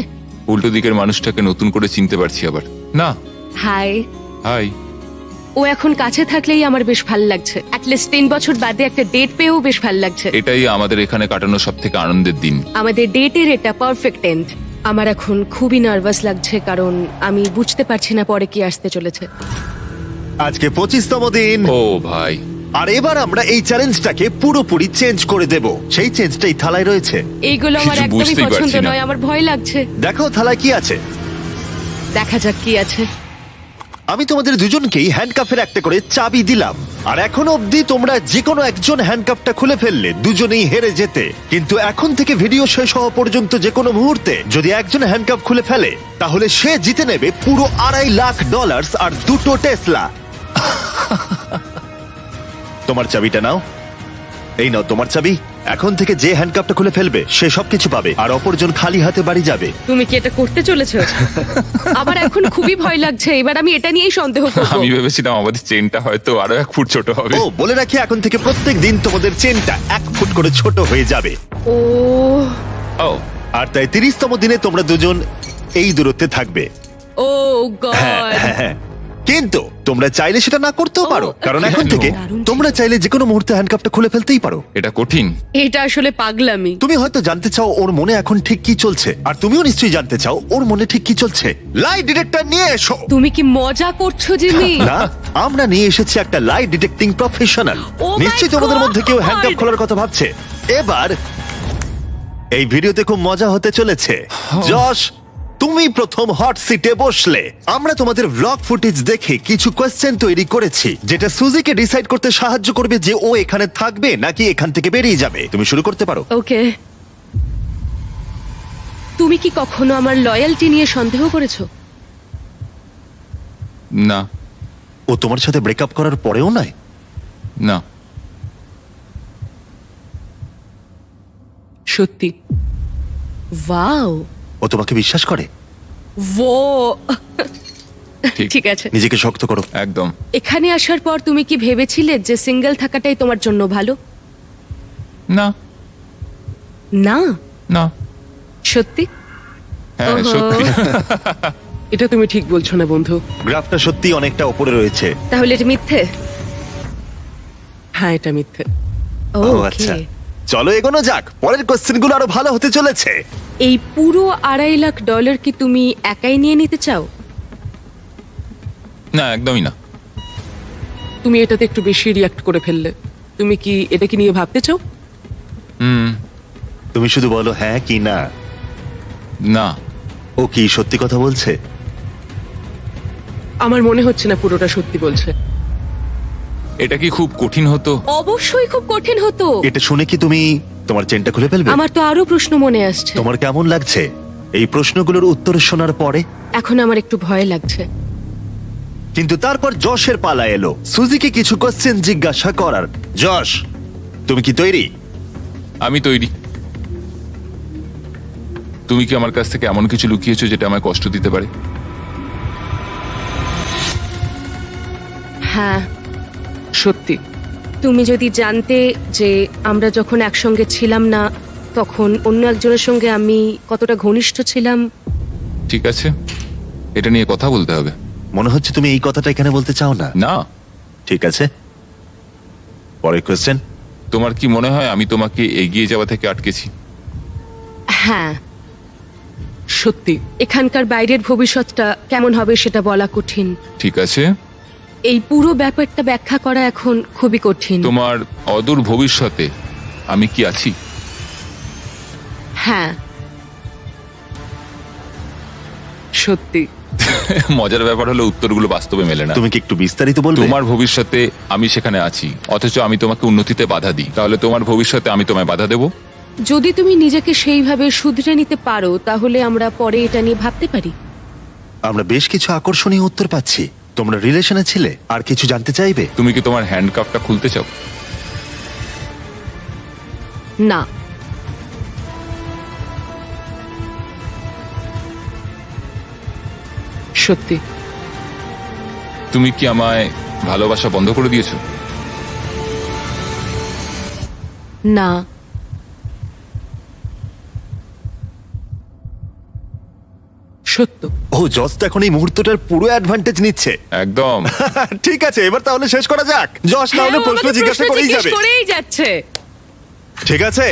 S3: উল্টো দিকের মানুষটাকে নতুন করে চিনতে পারছি আবার। না,
S2: হাই।
S3: হাই।
S2: ও এখন কাছে থাকলেই আমার বেশ ভালো লাগছে। অ্যাটলিস্ট 3 বছর বাদে একটা ডেট পেয়েও বেশ ভালো লাগছে।
S3: এটাই আমাদের এখানে কাটানো সব থেকে আনন্দের দিন।
S2: আমাদের ডেটের এটা পারফেক্ট এন্ড। আমার এখন খুবই নার্ভাস লাগছে, কারণ আমি বুঝতে পারছি না পরে কি আসতে চলেছে।
S1: আজকে 25তম দিন।
S3: ও ভাই,
S1: আর এবার আমরা এই চ্যালেঞ্জটাকে পুরোপুরি চেঞ্জ করে দেব। সেই চেঞ্জটাই থালায় রয়েছে।
S2: এইগুলো আমার
S3: কিছু
S2: একদমই
S3: বুঝতেই
S2: পছন্দ
S3: পারছি না।
S2: নয়, আমার ভয় লাগছে।
S1: দেখো থালায় কি আছে।
S2: দেখা যাক কি আছে।
S1: আমি তোমাদের দুজনকেই হ্যান্ডকাফের একটা করে চাবি দিলাম, আর এখনো অবধি তোমরা যে কোনো একজন হ্যান্ডকাফটা খুলে ফেললে দুজনেই হেরে যেতে। কিন্তু এখন থেকে ভিডিও শেষ হওয়া পর্যন্ত যে কোনো মুহূর্তে যদি একজন হ্যান্ডকাফ খুলে ফেলে তাহলে সে জিতে নেবে পুরো $2.5 লাখ আর 2টো টেসলা। তোমার চাবিটা নাও। এই নাও তোমার চাবি। এখন থেকে যে হ্যান্ডকাফটা খুলে ফেলবে সে সবকিছু পাবে, আর অপরজন খালি হাতে বাড়ি যাবে।
S2: তুমি কি এটা করতে চলেছো? আমার এখন খুবই ভয় লাগছে। এবার আমি এটা নিয়েই সন্দেহ করব।
S3: আমি ভেবেছিলাম আমাদের চেনটা হয়তো আরো 1 ফুট ছোট হবে।
S1: ও, বলে রাখি এখন থেকে প্রত্যেক দিন তোমাদের চেনটা 1 ফুট করে ছোট হয়ে যাবে।
S2: ও,
S3: ও
S1: আর তাই 30তম দিনে তোমরা দুজন এই দূরত্বে থাকবে।
S2: ও গড।
S1: হ্যাঁ। কিন্তু তোমরা চাইলে সেটা না করতেও পারো, কারণ এখন থেকে
S2: দারুণ।
S1: তোমরা চাইলে যে কোনো মুহূর্তে হ্যান্ডকাপটা খুলে ফেলতেই পারো।
S3: এটা কঠিন।
S2: এটা আসলে পাগলামি।
S1: তুমি হয়তো জানতে চাও ওর মনে এখন ঠিক কি চলছে, আর তুমিও নিশ্চয়ই জানতে চাও ওর মনে ঠিক কি চলছে। লাই ডিটেক্টর নিয়ে এসো।
S2: তুমি কি মজা করছো জিমি?
S1: না, আমরা নিয়ে এসেছি একটা লাই ডিটেক্টিং প্রফেশনাল।
S2: Oh my
S1: নিশ্চয়ই তোমাদের
S2: God!
S1: মধ্যে কেউ হ্যান্ডকাপ খোলার কথা ভাবছে। এবার এই ভিডিওতে খুব মজা হতে চলেছে। যশ, তুমি প্রথম হট সিটে বসলে। আমরা তোমাদের ব্লগ ফুটেজ দেখে কিছু কোয়েশ্চেন তৈরি করেছি, যেটা সুজিকে ডিসাইড করতে সাহায্য করবে যে ও এখানে থাকবে নাকি এখান থেকে বেরিয়ে যাবে। তুমি শুরু করতে পারো।
S2: ওকে। তুমি কি কখনো আমার লয়্যালটি নিয়ে সন্দেহ করেছো?
S3: না,
S1: ও তোমার সাথে ব্রেকআপ করার পরেও নয়?
S3: না,
S2: সত্যি? ওয়াও।
S1: ও তোমাকে বিশ্বাস করে?
S2: ও
S3: ঠিক।
S2: ঠিক আছে।
S1: নিজেকে শক্ত করো।
S3: একদম
S2: এখানে আসার পর তুমি কি ভেবেছিলে যে সিঙ্গেল থাকাটাই তোমার জন্য ভালো?
S3: না,
S2: না।
S3: না,
S2: সত্যি?
S3: হ্যাঁ
S2: ওহো।
S3: সত্যি।
S2: এটা তুমি ঠিক বলছো না বন্ধু।
S1: গ্রাফটা সত্যি অনেকটা উপরে রয়েছে।
S2: তাহলে এটা মিথ্যে? হ্যাঁ, এটা মিথ্যে।
S1: ও আচ্ছা, চলো এগোনো যাক। পরের কোশ্চেনগুলো আরো ভালো হতে চলেছে।
S2: এই পুরো $2.5 লাখ কি তুমি একাই নিয়ে নিতে চাও?
S3: না, একদমই না।
S7: তুমি এটাতে একটু বেশি রিয়াক্ট করে ফেললে। তুমি কি এটাকে নিয়ে ভাবতে চাও?
S3: হুম,
S1: তুমি শুধু বলো হ্যাঁ কি না।
S3: না,
S1: ও কি সত্যি কথা বলছে?
S7: আমার মনে হচ্ছে না পুরোটা সত্যি বলছে।
S3: এটা কি খুব কঠিন হতো?
S2: অবশ্যই খুব কঠিন হতো।
S1: এটা শুনে কি তুমি তোমার চেনটা খুলে ফেলবে?
S2: আমার তো আরো প্রশ্ন মনে আসছে।
S1: তোমার কেমন লাগছে এই প্রশ্নগুলোর উত্তর শোনার পরে?
S2: এখন আমার একটু ভয় লাগছে।
S1: কিন্তু তারপর যশের পালা এলো সুজিকে কিছু কোশ্চেন জিজ্ঞাসা করার। যশ, তুমি কি তৈরি?
S3: আমি তৈরি। তুমি কি আমার কাছ থেকে এমন কিছু লুকিয়েছো যেটা আমায় কষ্ট দিতে পারে?
S2: হ্যাঁ।
S7: সত্যি?
S2: তুমি যদি জানতে যে আমরা যখন একসঙ্গে ছিলাম না তখন অন্য একজনের সঙ্গে আমি কতটা ঘনিষ্ঠ ছিলাম।
S3: ঠিক আছে, এটা নিয়ে কথা বলতে হবে।
S1: মনে হচ্ছে তুমি এই কথাটা এখানে বলতে চাও না।
S3: না,
S1: ঠিক আছে, পরের কোশ্চেন।
S3: তোমার কি মনে হয় আমি তোমাকে এগিয়ে যাওয়া থেকে আটকেছি?
S2: হ্যাঁ।
S7: সত্যি?
S2: এখানকার বাইরের ভবিষ্যৎটা কেমন হবে সেটা বলা কঠিন।
S3: ঠিক আছে,
S2: এই পুরো ব্যাপারটা ব্যাখ্যা করা এখন খুবই কঠিন।
S3: তোমার অদূর ভবিষ্যতে আমি কি আছি?
S2: হ্যাঁ।
S7: সত্যি?
S3: মজার ব্যাপার হলো উত্তরগুলো বাস্তবে মেলে না।
S1: তুমি কি একটু বিস্তারিত বলবে?
S3: তোমার ভবিষ্যতে আমি সেখানে আছি, অথচ আমি তোমাকে উন্নতিতে বাধা দিই। তাহলে তোমার ভবিষ্যতে আমি তোমায় বাধা দেব?
S2: যদি তুমি নিজেকে সেইভাবে শুধরে নিতে পারো তাহলে আমরা পরে এটা নিয়ে ভাবতে পারি।
S1: আমরা বেশ কিছু আকর্ষণীয় উত্তর পাচ্ছি। তোমরা রিলেশনে ছিলে, আর কিছু জানতে চাইবে?
S3: তুমি কি তোমার হ্যান্ডকাপটা খুলতে চাও?
S2: না।
S7: সত্যি?
S3: তুমি কি আমায় ভালোবাসা বন্ধ করে দিয়েছো?
S2: না।
S7: সত্য?
S1: ও, জজ তো এখন এই মুহূর্তটার পুরো অ্যাডভান্টেজ নিচ্ছে।
S3: একদম।
S1: ঠিক আছে, এবার তাহলে শেষ করা যাক। যশ তাহলে
S2: হ্যাঁ, ও
S1: প্রশ্ন
S2: আমাকে
S1: জিজ্ঞাসা করেই
S2: জিজ্ঞেস
S1: যাবে।
S2: করেই যাচ্ছে।
S1: ঠিক আছে,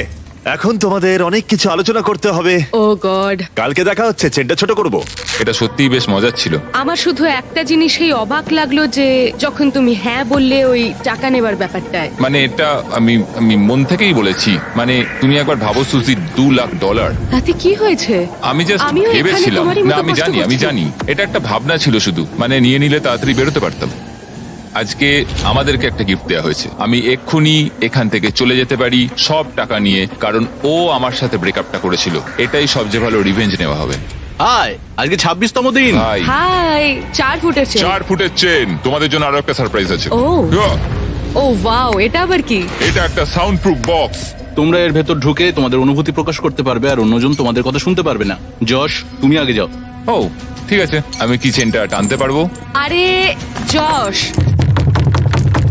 S1: এখন তোমাদের অনেক কিছু আলোচনা করতে হবে।
S2: ও গড।
S1: কালকে দেখা হচ্ছে। চেনটা ছোট করব।
S3: এটা সত্যিই বেশ মজার ছিল।
S2: আমার শুধু একটা জিনিসেই অবাক লাগলো যে যখন তুমি হ্যাঁ বললে ওই টাকা নেবার ব্যাপারটায়।
S3: মানে এটা আমি আমি মন থেকেই বলেছি। মানে তুমি একবার ভাবো সুজি, $2 লাখ।
S2: তাতে কি হয়েছে?
S3: আমি জাস্ট
S2: আমিও এখানে
S3: ভেবেছিলাম।
S2: তোমারই
S3: না,
S2: মতো
S3: আমি
S2: কষ্ট
S3: জানি, আমি
S2: করছি।
S3: জানি এটা একটা ভাবনা ছিল শুধু। মানে নিয়ে নিলে তাড়াতাড়ি বেরোতে পারতাম। আজকে আমাদেরকে একটা গিফট দেওয়া হয়েছে। আমি এক্ষুনি এখান থেকে চলে যেতে পারি সব টাকা নিয়ে, কারণ ও আমার সাথে ব্রেকআপটা করেছিল। এটাই সবচেয়ে ভালো রিভেঞ্জ নেওয়া হবে।
S5: হাই, আজকে 26তম দিন।
S3: ভাই,
S2: হাই। 4 ফুটের চেন।
S3: 4 ফুটের চেন। তোমাদের জন্য আরো একটা সারপ্রাইজ আছে।
S2: ও।
S3: Yeah,
S2: ও ওয়াও, এটা আবার কি?
S3: এটা একটা সাউন্ড প্রুফ বক্স।
S5: তোমরা এর ভেতর ঢুকে তোমাদের অনুভূতি প্রকাশ করতে পারবে, আর অন্যজন তোমাদের কথা শুনতে পারবে না। যশ, তুমি আগে যাও।
S3: ও ঠিক আছে, আমি কি চেনটা টানতে পারবো?
S2: আরে যশ,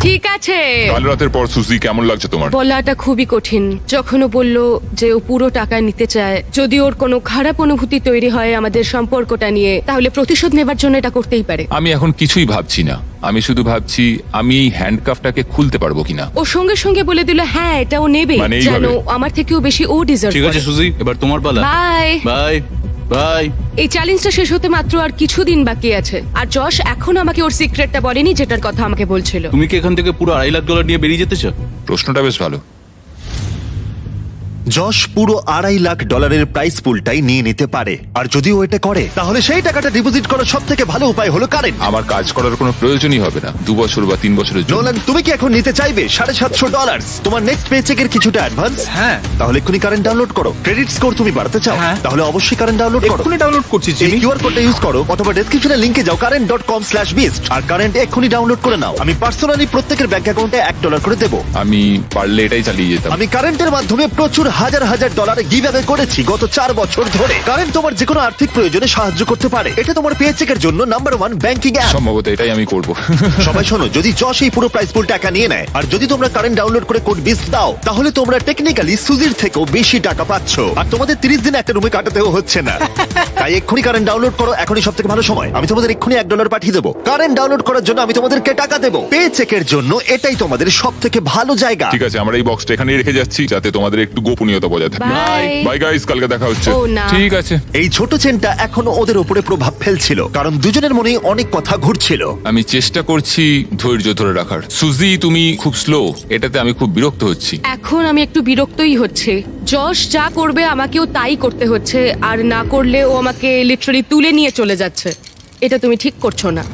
S2: ঠিক আছে।
S3: কাল রাতের পর সুজি কেমন লাগছে তোমার?
S2: বলাটা খুবই কঠিন। যখন ও বললো যে ও পুরো টাকা নিতে চায়, যদি ওর কোনো খারাপ অনুভূতি তৈরি হয় আমাদের সম্পর্কটা নিয়ে, তাহলে প্রতিশোধ নেবার জন্য এটা করতেই পারে।
S3: আমি এখন কিছুই ভাবছি না, আমি শুধু ভাবছি আমি এই হ্যান্ডকাফটাকে খুলতে পারবো কিনা।
S2: ও সঙ্গে সঙ্গে বলে দিল হ্যাঁ এটা ও নেবে,
S3: মানে এইভাবে?
S2: জানো আমার থেকেও বেশি ও ডিজার্ভ
S5: ঠিক আছে
S2: করে।
S5: সুজি, এবার তোমার পালা।
S2: বাই।
S5: Bye bye.
S2: এই চ্যালেঞ্জটা শেষ হতে মাত্র আর কিছুদিন বাকি আছে, আর যশ এখন আমাকে ওর সিক্রেটটা বলেনি যেটার কথা আমাকে বলছিল।
S5: তুমি কি এখান থেকে পুরো $2.5 লাখ নিয়ে বেরিয়ে যেতে চাও?
S3: প্রশ্নটা বেশ ভালো।
S1: যশ পুরো $2.5 লাখ প্রাইস পুলটাই নিয়ে নিতে পারে, আর যদি ও এটা করে তাহলে সেই টাকাটা ডিপোজিট করার সব থেকে ভালো উপায় হলো কারেন্ট।
S3: আমার কাজ করার কোনো প্রয়োজনই হবে না 2 বছর বা 3 বছরের জন্য।
S1: নোলান, তুমি কি এখন নিতে চাইবে $750 তোমার নেক্সট পেচেকের কিছুটা অ্যাডভান্স?
S8: হ্যাঁ।
S1: তাহলে এক্ষুনি কারেন্ট ডাউনলোড করো। ক্রেডিট স্কোর তুমি বাড়াতে চাও?
S8: হ্যাঁ।
S1: তাহলে অবশ্যই কারেন্ট ডাউনলোড করো।
S8: এক্ষুনি ডাউনলোড করছি
S1: এই
S8: জিমি।
S1: কিউআর কোডটা ইউজ করো অথবা ডেসক্রিপশনে লিংকে যাও current.com/beast আর কারেন্ট এক্ষুনি ডাউনলোড করে নাও। আমি পার্সোনালি প্রত্যেকের ব্যাংক অ্যাকাউন্টে $1 করে দেবো।
S3: আমি পারলে এটাই চালিয়ে যেতাম।
S1: আমি কারেন্টের মাধ্যমে প্রচুর হাজার হাজার ডলার গিভ অ্যাওয়ে করেছি গত 4 বছর ধরে। কারেন্ট তোমার যে কোনো আর্থিক প্রয়োজনে সাহায্য করতে পারে। এটা তোমার পেচেকের জন্য নাম্বার 1 ব্যাংকিং অ্যাপ।
S3: সম্ভবত এটাই আমি করব।
S1: সবাই শোনো, যদি যশ এই পুরো প্রাইস পুল টাকা নিয়ে নেয় আর যদি তোমরা কারেন্ট ডাউনলোড করে কোড বিস্ট দাও, তাহলে তোমরা টেকনিক্যালি সুজির থেকেও বেশি টাকা পাচ্ছ, আর তোমাদের 30 দিন একটা রুমে কাটাতেও হচ্ছে না। তাই এক্ষুনি কারেন্ট ডাউনলোড করো, এখনই সব থেকে ভালো সময়। আমি তোমাদের এক্ষুনি $1 পাঠিয়ে দেবো। কারেন্ট ডাউনলোড করার জন্য আমি তোমাদেরকে টাকা দেবো। পে চেকের জন্য এটাই তোমাদের সব থেকে ভালো জায়গা।
S3: ঠিক আছে, আমরা এই বক্সটা এখানেই রেখে যাচ্ছি যাতে তোমাদের একটু গোপনীয়তা বজায় থাকে।
S2: বাই।
S3: বাই গাইস, কালকে দেখা হচ্ছে।
S2: ও, না।
S3: ঠিক আছে।
S1: এই ছোট চেনটা এখনো ওদের উপরে প্রভাব ফেলছিল, কারণ দুজনের মনেই অনেক কথা ঘুরছিল।
S3: আমি চেষ্টা করছি ধৈর্য ধরে রাখার। সুজি তুমি খুব স্লো, এটাতে আমি খুব বিরক্ত হচ্ছি।
S2: এখন আমি একটু বিরক্তই হচ্ছে। যশ যা করবে আমাকেও তাই করতে হচ্ছে, আর না করলে ও আমাকে লিটারালি তুলে নিয়ে চলে যাচ্ছে। এটা তুমি ঠিক করছো না।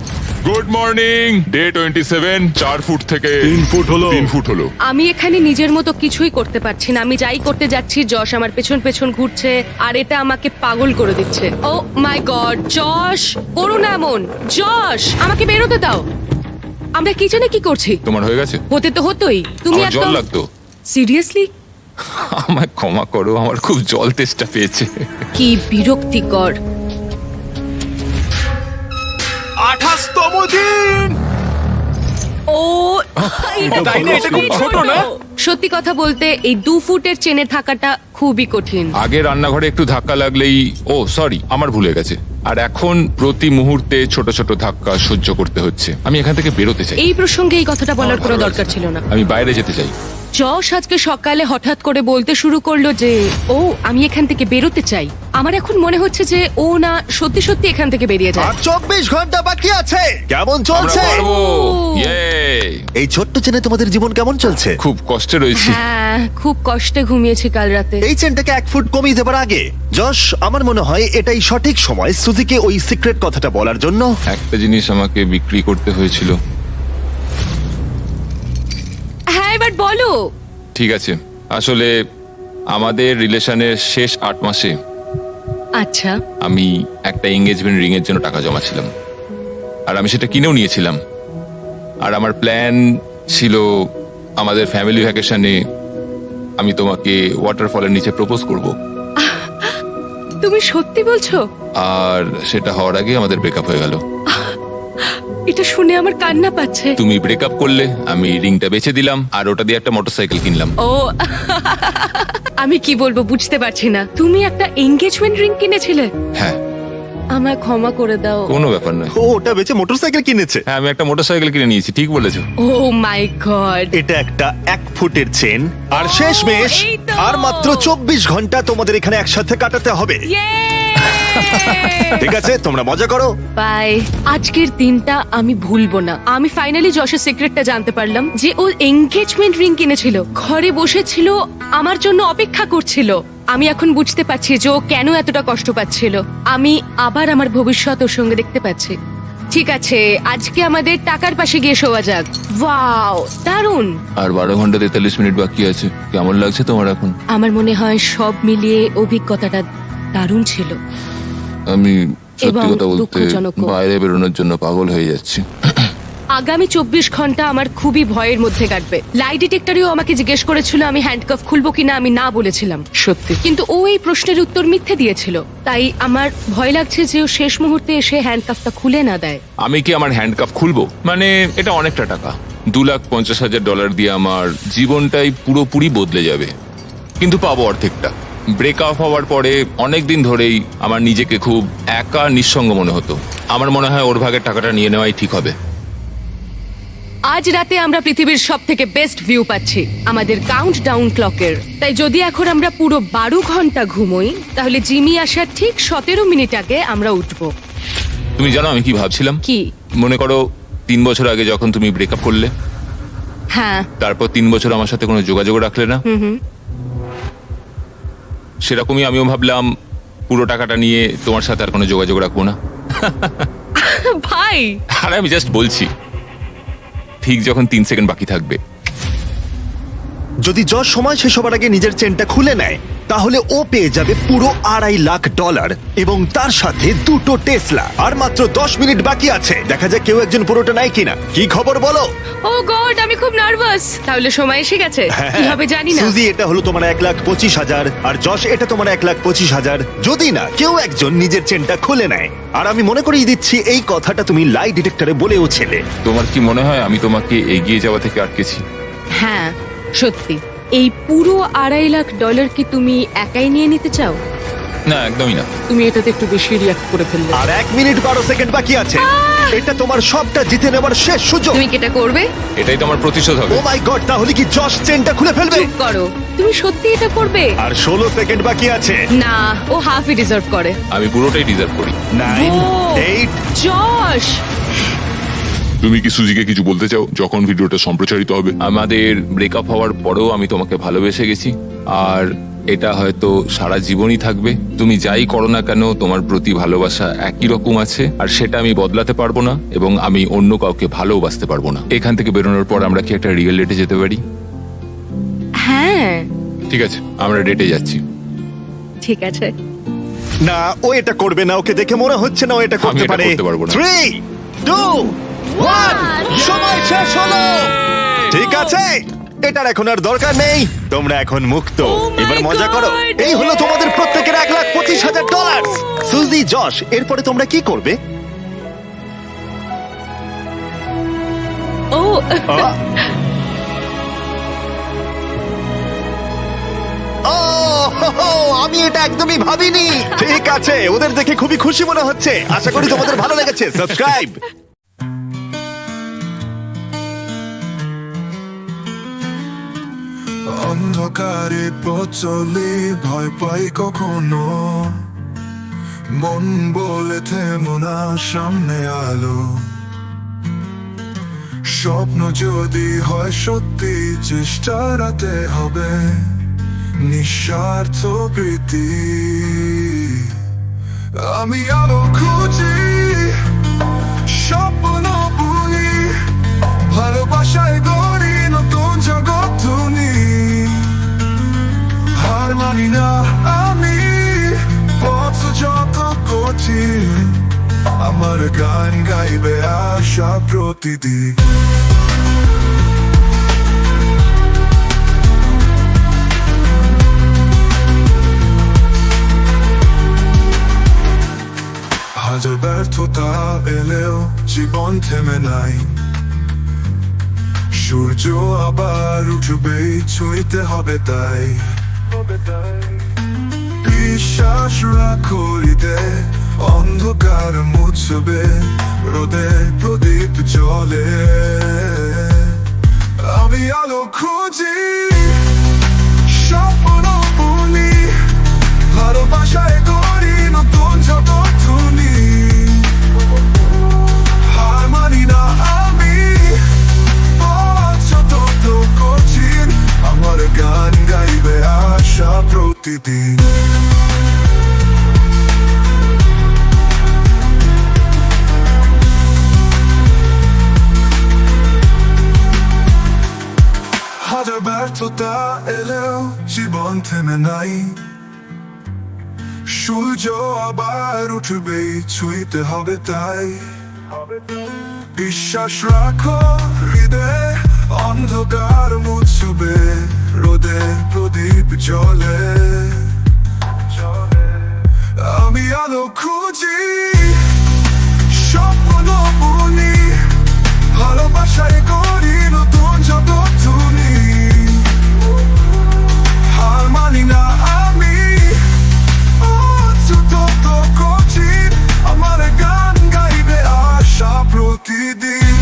S3: Good morning. ডে 27, 4 ফুট থেকে 3 ফুট হলো।
S2: আমি এখানে নিজের মতো কিছুই করতে পারছি না। আমি যাই করতে যাচ্ছি যশ আমার পেছন পেছন ঘুরছে, আর এটা আমাকে পাগল করে দিচ্ছে। ও মাই গড, যশ করো না এমন। যশ আমাকে বেরোতে দাও। আমরা কিচেনে কি করছি?
S3: তোমার হয়ে গেছে?
S2: হতে তো হতোই। তুমি
S3: আমার জল
S2: একদম
S3: লাগতো।
S2: সিরিয়াসলি?
S3: আমায় ক্ষমা করো, আমার খুব জল তেষ্টা পেয়েছে।
S2: কি বিরক্তিকর।
S8: 28তম দিন।
S2: ও এটা
S8: তাই না? এটা খুব ছোট না?
S2: সত্যি কথা বলতে এই 2 ফুটের চেনে থাকাটা খুবই কঠিন।
S3: আগে রান্নাঘরে একটু ধাক্কা লাগলেই সরি আমার ভুলে গেছে, আর এখন প্রতি মুহূর্তে ছোট ছোট ধাক্কা সহ্য করতে হচ্ছে। আমি এখান থেকে বেরোতে চাই।
S2: এই প্রসঙ্গে এই কথাটা বলার
S3: আমার
S2: কোনো
S3: ভালো
S2: দরকার
S3: লাগছে
S2: ছিল না।
S3: আমি বাইরে যেতে চাই।
S2: যশ আজকে সকালে হঠাৎ করে বলতে শুরু করলো যে আমি এখান থেকে বেরোতে চাই। আমার এখন মনে হচ্ছে যে ও না সত্যি সত্যি এখান থেকে বেরিয়ে যায়।
S1: আর 24 ঘন্টা বাকি আছে। কেমন
S3: আমরা
S1: চলছে?
S3: পারবো।
S2: ও।
S3: Yay!
S1: এই ছোট্ট চেনে তোমাদের জীবন কেমন চলছে?
S3: খুব কষ্টে রয়েছি।
S2: হ্যাঁ, খুব কষ্টে ঘুমিয়েছি কাল রাতে।
S1: এই চেনটাকে 1 ফুট কমিয়ে দেবার আগে যশ, আমার মনে হয় এটাই সঠিক সময় সুজিকে ওই সিক্রেট কথাটা বলার জন্য।
S3: একটা জিনিস আমাকে বিক্রি করতে হয়েছিল।
S2: হ্যাঁ, এবার বলো।
S3: ঠিক আছে, আসলে আমাদের রিলেশনের শেষ 8 মাসে
S2: আচ্ছা,
S3: আমি একটা এঙ্গেজমেন্ট রিং এর জন্য টাকা জমাছিলাম, আর আমি সেটা কিনেও নিয়েছিলাম। আর আমার প্ল্যান ছিল আমাদের ফ্যামিলি ভ্যাকেশনে আমি তোমাকে ওয়াটারফলের নিচে প্রপোজ করব,
S2: তুমি সত্যি বলছো?
S3: আর সেটা হওয়ার আগে আমাদের ব্রেকআপ হয়ে গেল।
S2: এটা শুনে আমার কান্না পাচ্ছে।
S3: তুমি ব্রেকআপ করলে, আমি রিংটা বেচে দিলাম, আর ওটা দিয়ে একটা মোটরসাইকেল কিনলাম।
S2: ও আমি কি বলবো বুঝতে পারছি না। তুমি একটা এনগেজমেন্ট রিং কিনেছিলে?
S3: হ্যাঁ,
S2: আমায় ক্ষমা করে দাও।
S3: কোনো ব্যাপার নয়।
S1: ও ওটা বেচে মোটরসাইকেল কিনেছে।
S3: হ্যাঁ, আমি একটা মোটরসাইকেল কিনে নিয়েছি, ঠিক বলেছো।
S2: ও মাই গড।
S1: এটা একটা 1 ফুটের চেন, আর শেষমেশ
S2: এই তো।
S1: আর মাত্র 24 ঘন্টা তোমাদের এখানে একসাথে কাটাতে হবে। ঠিক আছে, তোমরা মজা করো।
S2: বাই। আজকের দিনটা আমি ভুলবো না। আমি ফাইনালি যশের সিক্রেটটা জানতে পারলাম যে ও এনগেজমেন্ট রিং কিনেছিল, ঘরে বসেছিল, আমার জন্য অপেক্ষা করছিল। আমি এখন বুঝতে পারছি যে ও কেন এতটা কষ্ট পাচ্ছিল। আমি আবার আমার ভবিষ্যৎ ওর সঙ্গে দেখতে পাচ্ছি। ঠিক আছে, আজকে আমাদের টাকার পাশে গিয়ে শোয়া যাক। ওয়াও, দারুণ।
S3: আর 12 ঘন্টা 43 মিনিট বাকি আছে। কেমন লাগছে তোমার এখন?
S2: আমার মনে হয় সব মিলিয়ে অভিজ্ঞতাটা দারুণ ছিল।
S3: আমি সত্যি
S2: এবং
S3: কথা বলতে
S2: দুঃখজনকও।
S3: বাইরে বেরোনোর জন্য পাগল হয়ে যাচ্ছি।
S2: আগামী 24 ঘন্টা আমার খুবই ভয়ের মধ্যে কাটবে। লাই ডিটেক্টরেও আমাকে জিজ্ঞেস করেছিল আমি হ্যান্ডকাফ খুলবো কিনা, আমি না বলেছিলাম।
S7: সত্যি
S2: কিন্তু ও এই প্রশ্নের উত্তর মিথ্যে দিয়েছিল, তাই আমার ভয় লাগছে যে ও শেষ মুহূর্তে এসে হ্যান্ডকাফটা খুলে না দেয়।
S3: আমি কি আমার হ্যান্ডকাফ খুলবো? মানে এটা অনেকটা টাকা, $2,50,000 দিয়ে আমার জীবনটাই পুরোপুরি বদলে যাবে, কিন্তু পাবো অর্ধেকটা। ব্রেকআপ হওয়ার পরে অনেক দিন ধরেই আমার নিজেকে খুব একা নিঃসঙ্গ মনে হতো। আমার মনে হয় ওর ভাগের টাকাটা নিয়ে নেওয়াই ঠিক হবে।
S2: আজ রাতে আমরা পৃথিবীর সব থেকে বেস্ট ভিউ পাচ্ছি আমাদের কাউন্ট ডাউন ক্লকের। তাই যদি এখন আমরা পুরো 12 ঘন্টা ঘুমোই, তাহলে জিমি আসার ঠিক 17 মিনিট আগে আমরা উঠবো।
S3: তুমি জানো আমি কি ভাবছিলাম?
S2: কি?
S3: মনে করো 3 বছর আগে যখন তুমি ব্রেকআপ করলে,
S2: হ্যাঁ,
S3: তারপর 3 বছর আমার সাথে কোনো যোগাযোগ রাখলে না, সেরকমই আমিও ভাবলাম পুরো টাকাটা নিয়ে তোমার সাথে আর কোনো যোগাযোগ রাখবো না।
S2: ভাই
S3: আর আমি জাস্ট বলছি, ঠিক যখন 3 সেকেন্ড বাকি থাকবে,
S1: যদি যশ সময় শেষ হবার আগে নিজের চেনটা খুলে নেয়, তাহলে ও পেয়ে যাবে পুরো $2.5 লাখ এবং তার সাথে 2টো টেসলা। আর মাত্র 10 মিনিট বাকি আছে, দেখা যাক কেউ একজন পুরোটা নেয় কিনা। কি খবর বলো?
S2: ও গড, আমি খুব নার্ভাস। তাহলে সময় এসে গেছে, কি হবে জানি না।
S1: সুজি, এটা হলো তোমার 1,25,000 আর যশ এটা তোমার 1,25,000, যদি না কেউ একজন নিজের চেনটা খুলে নেয়। আর আমি মনে করিয়ে দিচ্ছি এই কথাটা তুমি লাই ডিটেক্টরে বলেও ছিলে।
S3: তোমার কি মনে হয় আমি তোমাকে এগিয়ে যাওয়া থেকে আটকেছি?
S2: হ্যাঁ সত্যি, এই পুরো $2.5 লাখ কি তুমি একাই নিয়ে নিতে চাও?
S3: না, একদমই না।
S7: তুমি এটাতে একটু বেশি রিয়াক্ট করে ফেললে।
S1: আর 1 মিনিট 12 সেকেন্ড বাকি আছে। এটা তোমার সবটা জিতে নেবার শেষ সুযোগ।
S2: তুমি কি এটা করবে?
S3: এটাই তোমার প্রতিশোধ হবে।
S1: ও মাই গড, তাহলে কি যশ চেনটা খুলে ফেলবে?
S2: চুপ করো, তুমি সত্যি এটা করবে?
S1: আর 16 সেকেন্ড বাকি আছে।
S2: না, ও হাফই ডিজার্ভ করে।
S3: আমি পুরোটাই ডিজার্ভ করি।
S1: 9, 8,
S2: জশ,
S3: তুমি কি সুজিকে কিছু বলতে চাও যখন ভিডিওটা সম্প্রচারিত হবে? আমাদের ব্রেকআপ হওয়ার পরেও আমি তোমাকে ভালোবেসে গেছি, আর এটা হয়তো সারা জীবনই থাকবে। তুমি যাই করো না কেন, তোমার প্রতি ভালোবাসা একই রকম আছে, আর সেটা আমি বদলাতে পারবো না, এবং আমি অন্য কাউকে ভালোবাসতে পারবো না। এখান থেকে বেরোনোর পর আমরা কি একটা রিয়েল ডেটে যেতে পারি?
S2: হ্যাঁ
S3: ঠিক আছে, আমরা ডেটে যাচ্ছি।
S2: ঠিক আছে।
S1: না, ও এটা করবে না। ওকে দেখে মনে হচ্ছে না ও এটা করতে
S3: এটা
S1: পারে।
S3: করতে পারবো না।
S1: 3, 2, 1, সময় শেষ হলো। ঠিক আছে, এটার এখন আর দরকার নেই। তোমরা এখন মুক্ত।
S2: my
S1: এবার মজা করো।
S2: God!
S1: এই হলো তোমাদের প্রত্যেকের $1,25,000। সুজি, যশ, এরপরে তোমরা কি করবে?
S2: ও
S1: ও, হো, হো, আমি এটা একদমই ভাবিনি। ঠিক আছে, ওদের দেখে খুবই খুশি মনে হচ্ছে। আশা করি তোমাদের ভালো লেগেছে। সাবস্ক্রাইব।
S9: অন্ধকারে পথ চলে, ভয় পাই কখনো, মন বলে থেমো না, সামনে আলো। স্বপ্ন যদি হয় সত্যি, চেষ্টা রাতে হবে নিঃস্বার্থ প্রীতি। আমি আলো খুঁজি, স্বপ্ন বুনি, ভালোবাসায় গড়ি নতুন জগৎ ধুনি। হার মানি না আমি, পথ যত কঠিন, আমার গান গাইবে আশা প্রতিদিন। হাজার ব্যর্থতা এলেও জীবন থেমে নাই, সূর্য আবার উঠবে, ছুঁইতে হবে তাই। বিশ্বাস রাখো হৃদয়ে, অন্ধকার মুছবে, রোদে প্রদীপ জ্বলে। আমি আলো খুঁজি, স্বপ্ন বুনি, ভালোবাসায় গড়ি নতুন জগৎ ধুনি। হার মানি না আমি, পথ যত কঠিন, আমার গান গাইবে আশা প্রতিদিন। হাজার ব্যর্থতা এলেও জীবন থেমে নাই, সূর্য আবার উঠবে, ছুঁইতে হবে তাই। বিশ্বাস রাখো হৃদয়ে অন্ধকার মুছবে রোদে প্রদীপ জ্বলে আমি আলো খুঁজি স্বপ্ন বুনি ভালোবাসায় করি নতুন জগৎ ধুনি হার মানি না আমি অচ্যুত কঠিন আমার গান গাইবে আশা প্রতিদিন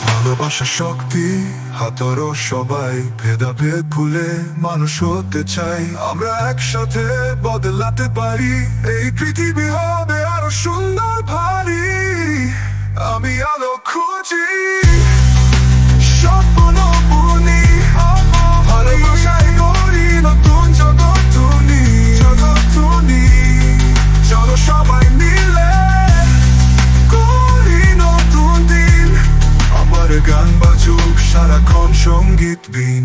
S9: ভালোবাসা শক্তি হাতরও সবাই ভেদাভেদ ভুলে মানুষ হতে চাই আমরা একসাথে বদলাতে পারি এই পৃথিবী হবে আরো সুন্দর ভারী আমি আলো খুঁজি স্বপ্ন বুনি ভালোবাসায় করি নতুন জগৎ ধুনি চলো সবাই মিলে করি নতুন দিন আমার গান বাজুক সারাক্ষণ সঙ্গীত বিন